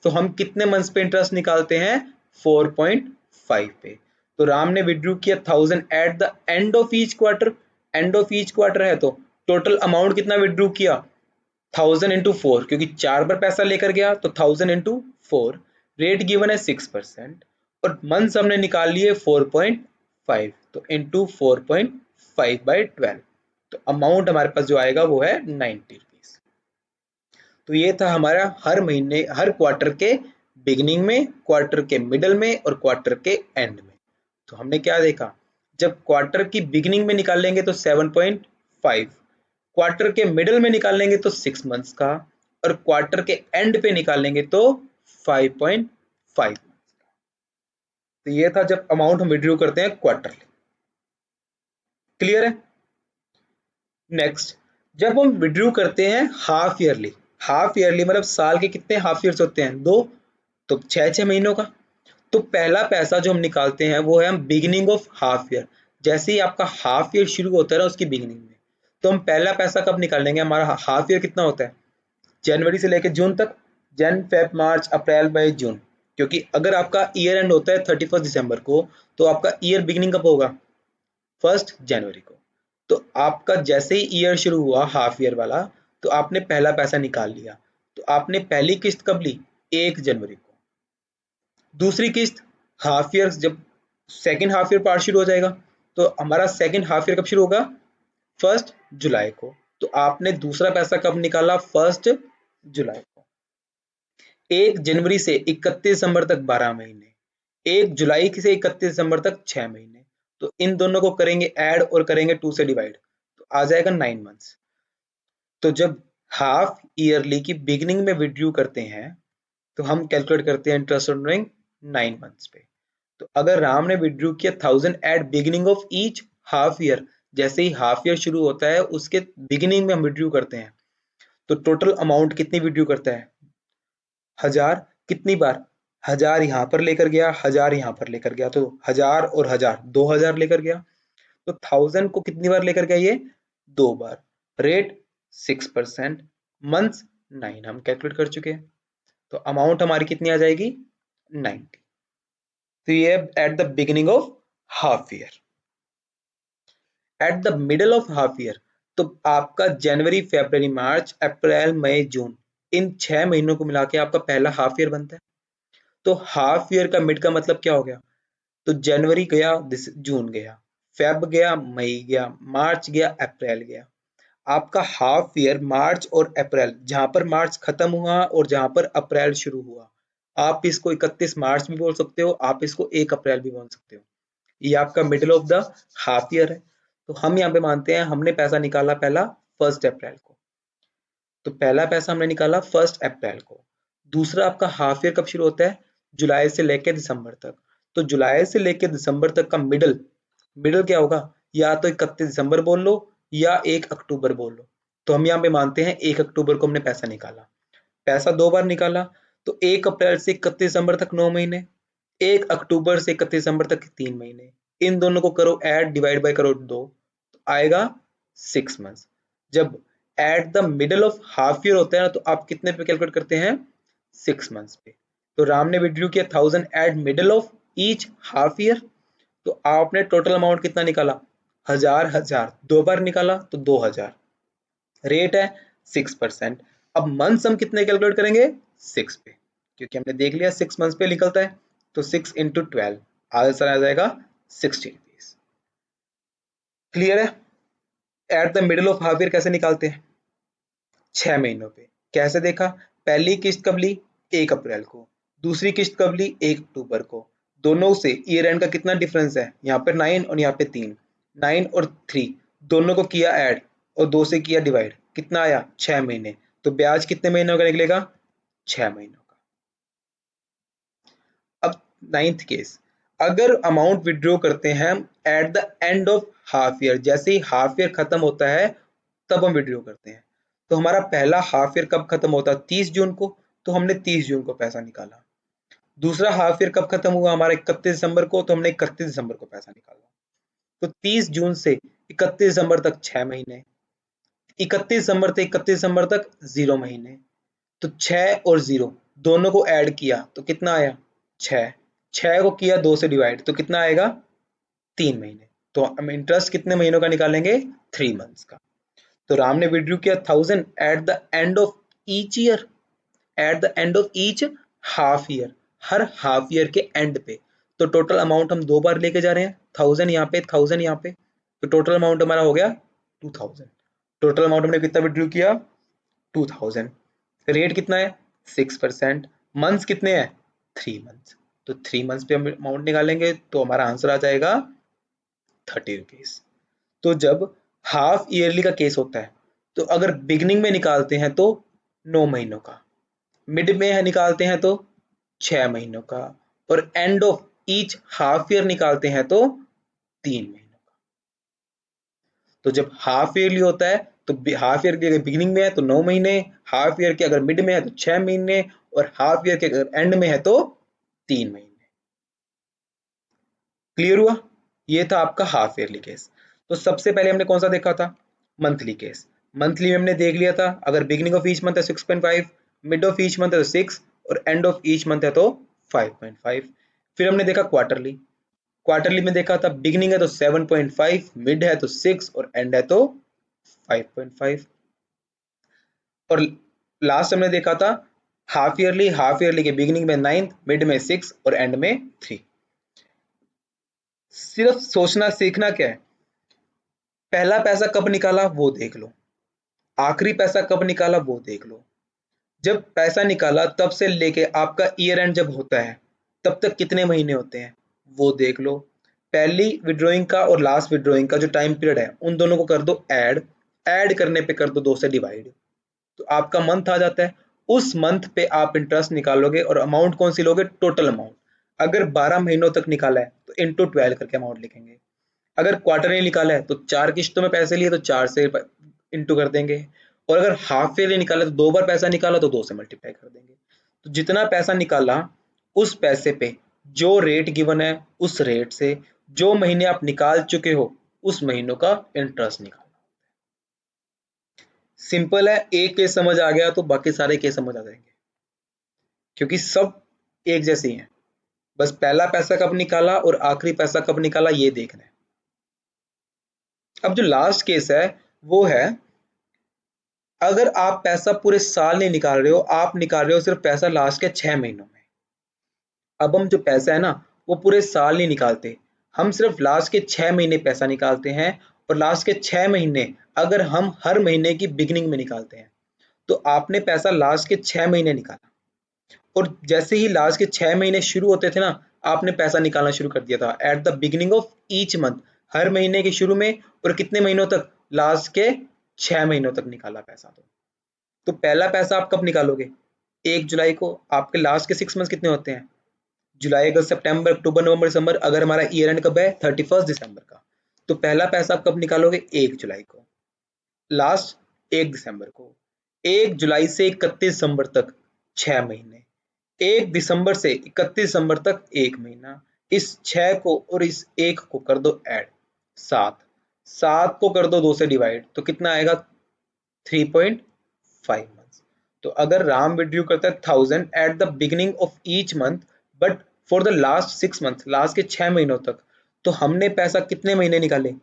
तो हम कितने मंथ्स पे इंटरेस्ट निकालते हैं? 4.5 पे। तो राम ने विड्रू किया 1000 at the end of each quarter. And of each quarter है तो टोटल अमाउंट कितना विड्रू किया? 1000 इंटू 4, क्योंकि 4 बार पैसा लेकर गया तो 1000 इंटू 4। रेट गिवन है 6% और मंथ्स हमने निकाल लिए 4.5, तो इंटू 4.5/12। तो अमाउंट हमारे पास जो आएगा वो है 90 रुपीज। तो ये था हमारा हर महीने, हर क्वार्टर के बिगिनिंग में, क्वार्टर के मिडल में और क्वार्टर के एंड में। तो हमने क्या देखा? जब क्वार्टर की बिगिनिंग में निकालेंगे तो 7.5, क्वार्टर के मिडल में निकालेंगे तो 6 मंथ्स का, और क्वार्टर के एंड पे निकालेंगे तो 5.5 मंथ्स का। तो ये था जब अमाउंट हम विड्रू करते हैं क्वार्टरली। क्लियर है? नेक्स्ट, जब हम विड्रू करते हैं हाफ ईयरली। हाफ ईयरली मतलब साल के कितने हाफ ईयर्स होते हैं? 2, तो 6-6 महीनों का। तो पहला पैसा जो हम निकालते हैं वो है हम बिगिनिंग ऑफ हाफ ईयर। जैसे ही आपका हाफ ईयर शुरू होता है ना उसकी बिगिनिंग में, तो हम पहला पैसा कब निकालेंगे? हमारा हाफ ईयर कितना होता है? जनवरी से लेकर जून तक। जन, फेब, मार्च, अप्रैल, मई, जून। क्योंकि अगर आपका ईयर एंड होता है 31 दिसंबर को, तो आपका ईयर बिगिनिंग कब होगा? 1 जनवरी को। तो आपका जैसे ही ईयर शुरू हुआ हाफ ईयर वाला, तो आपने पहला पैसा निकाल लिया। तो आपने पहली किस्त कब ली? 1 जनवरी को। दूसरी किस्त हाफ ईयर, जब सेकेंड हाफ ईयर पार्ट शुरू हो जाएगा, तो हमारा सेकेंड हाफ ईयर कब शुरू होगा? 1 जुलाई को। तो आपने दूसरा पैसा कब निकाला? 1 जुलाई को। 1 जनवरी से 31 दिसंबर तक 12 महीने, 1 जुलाई से 31 दिसंबर तक 6 महीने। तो इन दोनों को करेंगे ऐड और करेंगे 2 से डिवाइड, तो आ जाएगा 9 मंथ्स। तो जब हाफ ईयरली की बिगिनिंग में विड्रू करते हैं तो हम कैलकुलेट करते हैं इंटरेस्ट ऑन ड्राइंग 9 मंथ्स पे। तो अगर राम ने विड्रू किया 1000 at beginning of each half year, जैसे ही हाफ ईयर शुरू होता है उसके बिगिनिंग में हम विड्रू करते हैं, तो टोटल अमाउंट कितनी विड्रू करता है? 1000। कितनी बार? 1000 यहाँ पर लेकर गया, 1000 यहाँ पर लेकर गया, तो 1000 और 1000 2000 लेकर गया। तो 1000 को कितनी बार लेकर गया? ये 2 बार। रेट 6%, मंथ्स 9 हम कैलकुलेट कर चुके हैं। तो अमाउंट हमारी कितनी आ जाएगी? 90। तो ये eight the beginning of half year. Eight the middle of half year, तो आपका जनवरी, फरवरी, मार्च, अप्रैल, मई, जून, इन 6 महीनों को मिला के आपका पहला हाफ ईयर बनता है। तो हाफ ईयर का मिड का मतलब क्या हो गया? तो जनवरी गया, जून गया, फेब गया, मई गया, मार्च गया, अप्रैल गया। आपका हाफ ईयर मार्च और अप्रैल, जहां पर मार्च खत्म हुआ और जहां पर अप्रैल शुरू हुआ, आप इसको 31 मार्च भी बोल सकते हो, आप इसको 1 अप्रैल भी बोल सकते हो। ये आपका middle of the half year है। तो हम यहाँ पे मानते हैं हमने पैसा निकाला पहला 1 अप्रैल को। तो पहला पैसा हमने निकाला 1 अप्रैल को। दूसरा आपका हाफ ईयर कब शुरू होता है? जुलाई से लेकर दिसंबर तक। तो जुलाई से लेकर दिसंबर तक का मिडल, मिडल क्या होगा? या तो 31 दिसंबर बोल लो या 1 अक्टूबर बोल लो। तो हम यहाँ पे मानते हैं 1 अक्टूबर को हमने पैसा निकाला। पैसा 2 बार निकाला, तो 1 अप्रैल से 31 दिसंबर तक 9 महीने, 1 अक्टूबर से 31 दिसंबर तक 3 महीने। इन दोनों को करो ऐड, डिवाइड बाय करो 2, तो आएगा 6 मंथ्स। जब eight the middle of half year होता है ना, तो आप कितने पे कैलकुलेट करते हैं? 6 मंथ्स पे। तो राम ने विड्रू किया 1000 eight middle of each half year, तो आपने टोटल अमाउंट कितना निकाला? 1000 1000 2 बार निकाला तो 2000। रेट है 6%। अब मंथ्स हम कितने कैलकुलेट करेंगे? 6 पे, क्योंकि हमने देख लिया 6 मंथ्स पे निकलता है। तो 6 इंटू 12, आंसर आ जाएगा 60 रुपीज। क्लियर है? At the middle of half year कैसे निकालते हैं? 6 महीनों पे। कैसे देखा? पहली किस्त कब ली? 1 अप्रैल को। दूसरी किस्त कब ली? 1 अक्टूबर को। दोनों से ईयर एंड का कितना डिफरेंस है? यहाँ पे 9 और यहाँ पे 3, 9 और 3 दोनों को किया ऐड और 2 से किया डिवाइड, कितना आया? 6 महीने। तो ब्याज कितने महीनों का निकलेगा? 6 महीनों का। अब नाइन्थ केस, अगर अमाउंट विड्रॉ करते हैं at the end of half year, जैसे ही हाफ ईयर खत्म होता है तब हम विड्रॉ करते हैं। तो हमारा पहला हाफ ईयर कब खत्म होता है? 30 जून को, तो हमने 30 जून को पैसा निकाला। दूसरा हाफ ईयर कब खत्म हुआ हमारा? 31 दिसंबर को, तो हमने 31 दिसंबर को पैसा निकाला। तो 30 जून से 31 दिसंबर तक 6 महीने, 31 दिसंबर से 31 दिसंबर तक 0 महीने। तो 6 और 0 दोनों को ऐड किया तो कितना आया? 6। 6 को किया 2 से डिवाइड तो कितना आएगा? 3 महीने। तो हम इंटरेस्ट कितने महीनों का निकालेंगे? 3 मंथ्स का। तो राम ने विड्रॉ किया 1000 at the end of each year, eight the end of each half year, her half year के एंड पे। तो टोटल अमाउंट हम 2 बार लेके जा रहे हैं, 1000 यहाँ पे, 1000 यहाँ पे। तो टोटल अमाउंट हमारा हो गया 2000। टोटल अमाउंट हमने कितना विड्रॉ किया? 2000। रेट कितना है? 6%। मंथ्स कितने हैं? 3 मंथ्स। तो 3 मंथ्स पे हम अमाउंट निकालेंगे तो हमारा आंसर आ जाएगा 30 रुपीज। तो जब हाफ ईयरली का केस होता है तो अगर बिगनिंग में निकालते हैं तो 9 महीनों का, मिड में निकालते हैं तो 6 महीनों का, और and of each half year निकालते हैं तो 3 महीनों का। तो जब हाफ ईयरली होता है तो हाफ ईयर के अगर बिगिनिंग में है तो 9 महीने, हाफ ईयर के अगर मिड में है तो 6 महीने, और हाफ ईयर के अगर एंड में है तो 3 महीने। क्लियर हुआ? ये था आपका हाफ ईयरली केस। तो सबसे पहले हमने कौन सा देखा था? Monthly case. मंथली में हमने देख लिया था, अगर बिगिनिंग ऑफ ईच मंथ है 6.5, मिड ऑफ ईच मंथ है तो 6, और एंड ऑफ ईच मंथ है तो 5.5। फिर हमने देखा क्वार्टरली। क्वार्टरली में देखा था बिगिनिंग है तो 7.5, मिड है तो 6, और एंड है तो 5.5। और लास्ट हमने देखा था हाफ ईयरली। हाफ ईयरली के बिगिनिंग में 9, मिड में 6, और एंड में 3। सिर्फ सोचना सीखना क्या है, पहला पैसा कब निकाला वो देख लो, आखिरी पैसा कब निकाला वो देख लो। जब पैसा निकाला तब से लेके आपका ईयर एंड जब होता है तब तक कितने महीने होते हैं वो देख लो। पहली विड्रॉइंग का और लास्ट विड्रॉइंग का जो टाइम पीरियड है उन दोनों को कर दो ऐड, ऐड करने पे कर दो 2 से डिवाइड, तो आपका मंथ आ जाता है। उस मंथ पे आप इंटरेस्ट निकालोगे और अमाउंट कौन सी लोगे? Total amount. अगर 12 महीनों तक निकाला है तो इंटू 12 करके अमाउंट लिखेंगे। अगर क्वार्टरली निकाला है तो 4 किश्तों में पैसे लिए तो 4 से इंटू कर देंगे, और अगर हाफ ईयरली निकाला तो 2 बार पैसा निकाला तो 2 से मल्टीप्लाई कर देंगे। तो जितना पैसा निकाला उस पैसे पे जो रेट गिवन है उस रेट से जो महीने आप निकाल चुके हो उस महीनों का इंटरेस्ट निकालना। सिंपल है, एक केस समझ आ गया तो बाकी सारे केस समझ आ जाएंगे, क्योंकि सब एक जैसे ही हैं। बस पहला पैसा कब निकाला और आखिरी पैसा कब निकाला ये देखना है। अब जो लास्ट केस है वो है, अगर आप पैसा पूरे साल नहीं निकाल रहे हो, आप निकाल रहे हो सिर्फ पैसा लास्ट के 6 महीनों में। अब हम जो पैसा है ना वो पूरे साल नहीं निकालते, हम सिर्फ लास्ट के 6 महीने पैसा निकालते हैं, और लास्ट के 6 महीने अगर हम हर महीने की बिगिनिंग में निकालते हैं तो आपने पैसा लास्ट के 6 महीने निकाला, और जैसे ही लास्ट के 6 महीने शुरू होते थे ना आपने पैसा निकालना शुरू कर दिया था at the beginning of each month, हर महीने के शुरू में, और कितने महीनों तक? लास्ट के 6 महीनों तक निकाला पैसा। तो पहला पैसा आप कब निकालोगे? 1 जुलाई को। आपके लास्ट के 6 मंथ्स कितने होते हैं? जुलाई, अगस्त, सितंबर, अक्टूबर, नवंबर, दिसंबर। अगर हमारा ईयर एंड कब है? 31 दिसंबर का। तो पहला पैसा आप कब निकालोगे? 1 जुलाई को। लास्ट 1 दिसंबर को। 1 जुलाई से 31 दिसंबर तक 6 महीने, 1 दिसंबर से 31 दिसंबर तक 1 महीना। इस 6 को और इस 1 को कर दो ऐड, 7। 7 को कर दो 2 से डिवाइड तो कितना आएगा? 3.5 मंथ्स। तो अगर राम विड्रॉ करता है 1000 at the beginning of each month, but for the last 6 month, last के 6 महीनों तक, तो हमने पैसा कितने महीने निकाले?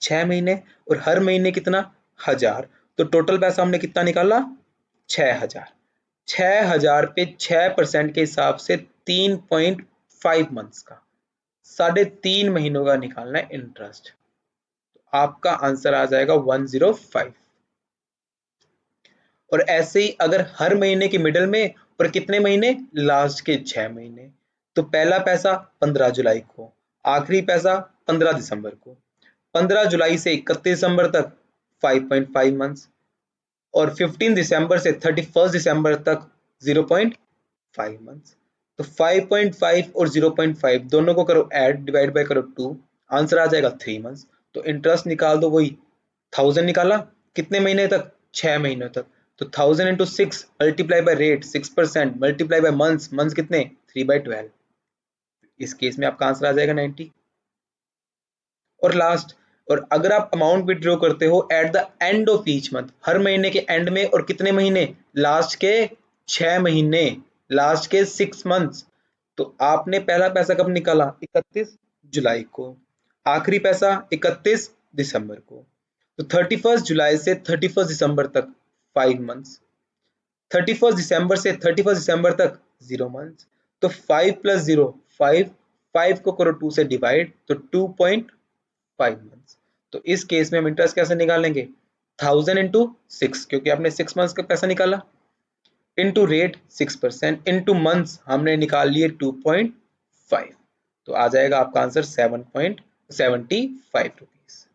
6 महीने, और हर महीने कितना? 1000। तो टोटल पैसा हमने कितना निकाला? 6000। 6000 पे 6% के हिसाब से 3.5 मंथ्स का, 3.5 महीनों का निकालना है इंटरेस्ट। तो आपका आंसर आ जाएगा 105। और ऐसे ही अगर हर महीने के मिडल में और कितने महीने? लास्ट के 6 महीने। तो पहला पैसा 15 जुलाई को, आखिरी पैसा 15 दिसंबर को। 15 जुलाई से 31 दिसंबर तक 5.5 मंथ्स, और 15 दिसंबर से 31 दिसंबर तक 0.5 मंथ्स। तो 5.5 और 0.5 दोनों को करो ऐड, डिवाइड बाय करो 2, आंसर आ जाएगा 3 मंथ्स। तो इंटरेस्ट निकाल दो, वही 1000 निकाला, कितने महीने तक, 6 महीनों तक। तो 1000 into 6 multiply by rate 6% multiply by months, months कितने 3/12, इस केस में आपका आंसर आ जाएगा 90। और लास्ट, और अगर आप अमाउंट विड्रॉ करते हो at the end of each month, हर महीने के एंड में, और कितने महीने, लास्ट के 6 महीने, लास्ट के 6 मंथ्स, तो आपने पहला पैसा कब निकाला, 31 जुलाई को, आखिरी पैसा 31 दिसंबर को। तो 31 जुलाई से 31 दिसंबर तक 5 मंथ्स, 31 दिसंबर से 31 दिसंबर तक 0 मंथ्स। तो 5 प्लस 0 5, 5 को करो 2 से डिवाइड, तो 2.5 मंथ्स। तो इस केस में हम इंटरेस्ट कैसे निकालेंगे, 1000 इंटू 6, क्योंकि आपने 6 मंथ्स का पैसा निकाला, इंटू रेट 6%, इंटू मंथ्स हमने निकाल लिए 2.5, तो आ जाएगा आपका आंसर 7.75 रुपीज।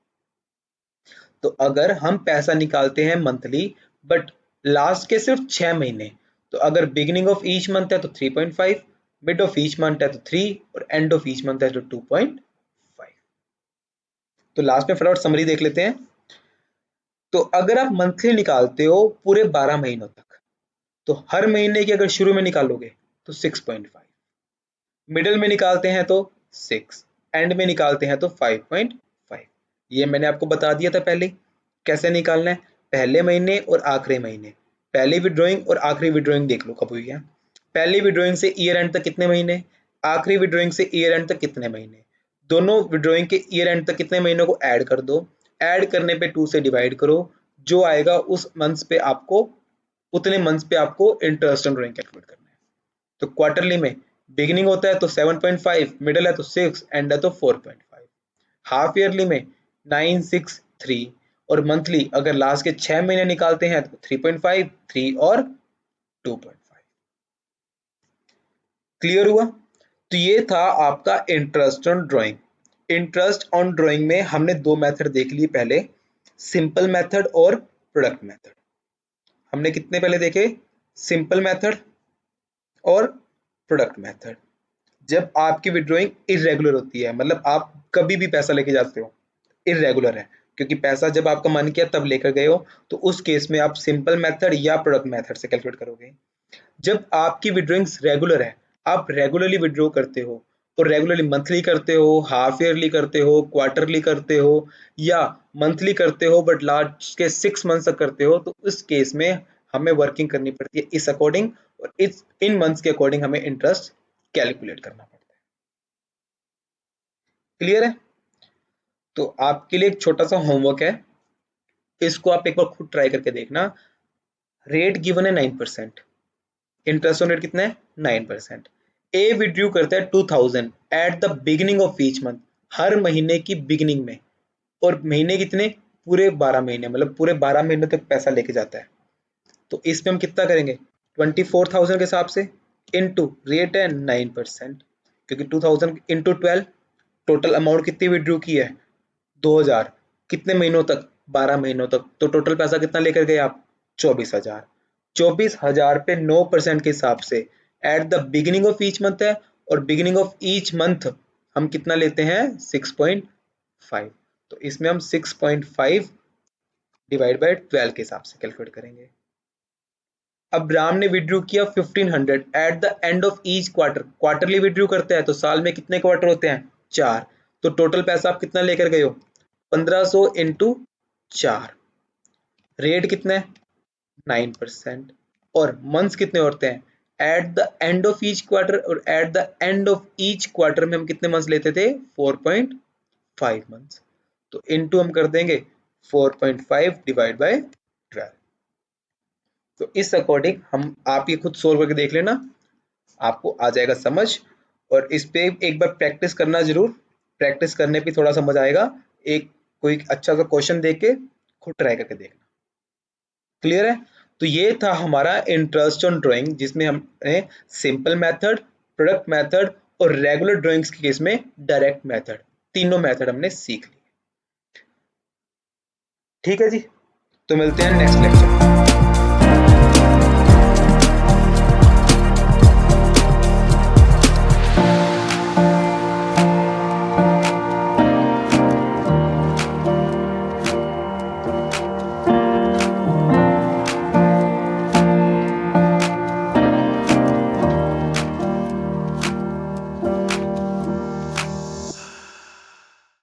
तो अगर हम पैसा निकालते हैं मंथली, बट लास्ट के सिर्फ 6 महीने, तो अगर बिगिनिंग ऑफ ईच मंथ है तो 3.5, मिड ऑफ ईच मंथ है तो 3, और एंड ऑफ ईच मंथ है तो 2.5। तो लास्ट में फटाफट समरी देख लेते हैं। तो अगर आप मंथली निकालते हो पूरे 12 महीनों तक, तो हर महीने की अगर शुरू में निकालोगे तो 6.5, मिडिल में निकालते हैं तो 6, एंड में निकालते हैं तो 5.5। ये मैंने आपको बता दिया था पहले कैसे निकालना है, पहले महीने और आखिरी महीने, पहली विड्रॉइंग और आखिरी विड्रॉइंग देख लो कब हुई है, पहली विड्रॉइंग से ईयर एंड तक कितने महीने, आखिरी विड्रॉइंग से ईयर एंड तक कितने महीने, दोनों विड्रॉइंग के ईयर एंड तक कितने महीनों को ऐड कर दो, ऐड करने पे 2 से डिवाइड करो, जो आएगा उस मंथ्स पे आपको, उतने मंथ्स पे आपको इंटरेस्ट ऑन ड्राइंग कैलकुलेट करना है। तो क्वार्टरली में बिगिनिंग होता है तो 7.5, मिडिल है तो 6, एंड है तो 4.5, हाफ ईयरली में 963, और मंथली अगर लास्ट के 6 महीने निकालते हैं तो 3.5, 3 और 2.5। क्लियर हुआ। तो ये था आपका interest on drawing. Interest on drawing में हमने दो मेथड देख लिए पहले, सिंपल मेथड और प्रोडक्ट मेथड। हमने कितने पहले देखे, सिंपल मेथड और प्रोडक्ट मेथड। जब आपकी विड्रॉइंग इरेगुलर होती है, मतलब आप कभी भी पैसा लेके जाते हो, इरेगुलर है, क्योंकि पैसा जब आपका मन किया तब लेकर गए हो, तो उस केस में आप सिंपल मेथड या प्रोडक्ट मेथड से कैलकुलेट करोगे। जब आपकी विड्रॉइंग्स रेगुलर है, आप रेगुलरली विड्रॉ करते हो, और रेगुलरली मंथली करते हो, हाफ ईयरली करते हो, क्वार्टरली करते हो, या मंथली करते हो बट लास्ट के 6 मंथ्स तक करते हो, तो उस केस में हमें वर्किंग करनी पड़ती है इस अकॉर्डिंग, और इस इन मंथ्स के अकॉर्डिंग हमें इंटरेस्ट कैलकुलेट करना पड़ता है। क्लियर है। तो आपके लिए एक छोटा सा होमवर्क है, इसको आप एक बार खुद ट्राई करके देखना। रेट गिवन है 9%, इंटरेस्ट ऑन रेट कितना है 9%। ए विड्रू करता है 2000 at the beginning of each month, हर महीने की बिगिनिंग में, और महीने कितने, पूरे 12 महीने, मतलब पूरे 12 महीने तक पैसा लेके जाता है। तो इसमें हम कितना करेंगे, 24,000 के हिसाब से, इनटू रेट है 9%, क्योंकि 2000 इंटू 12, टोटल अमाउंट कितनी विड्रू की है 2000, कितने महीनों तक, 12 महीनों तक, तो टोटल पैसा कितना लेकर गए आप, 24,000। 24,000 पे 9% के हिसाब से eight the beginning of each month है, और बिगिनिंग ऑफ ईच मंथ हम कितना लेते हैं 6.5, तो इसमें हम 6.5 डिवाइड बाय 12 के हिसाब से कैलकुलेट करेंगे। अब राम ने विड्रू किया 1500 eight the end of each quarter, quarterly withdrew करते हैं तो साल में कितने क्वार्टर होते हैं 4, तो टोटल पैसा आप कितना लेकर गए हो 1500 इंटू 4, रेट कितना है 9%, और मंथ्स कितने होते हैं at the end of each quarter, और at the end of each quarter में हम कितने मंथ्स लेते थे 4.5 मंथ्स, तो इनटू हम कर देंगे 4.5 डिवाइड बाय 12। तो इस अकॉर्डिंग हम, आप ये खुद सोल्व करके देख लेना, आपको आ जाएगा समझ, और इस पे एक बार प्रैक्टिस करना जरूर, प्रैक्टिस करने पे थोड़ा समझ आएगा, एक कोई अच्छा सा क्वेश्चन देख के खुद ट्राई करके देखना। क्लियर है। तो ये था हमारा इंटरेस्ट ऑन ड्राइंग, जिसमें हमने सिंपल मेथड, प्रोडक्ट मेथड और रेगुलर ड्राइंग्स के केस में डायरेक्ट मेथड, तीनों मेथड हमने सीख लिए। ठीक है जी, तो मिलते हैं नेक्स्ट लेक्चर में।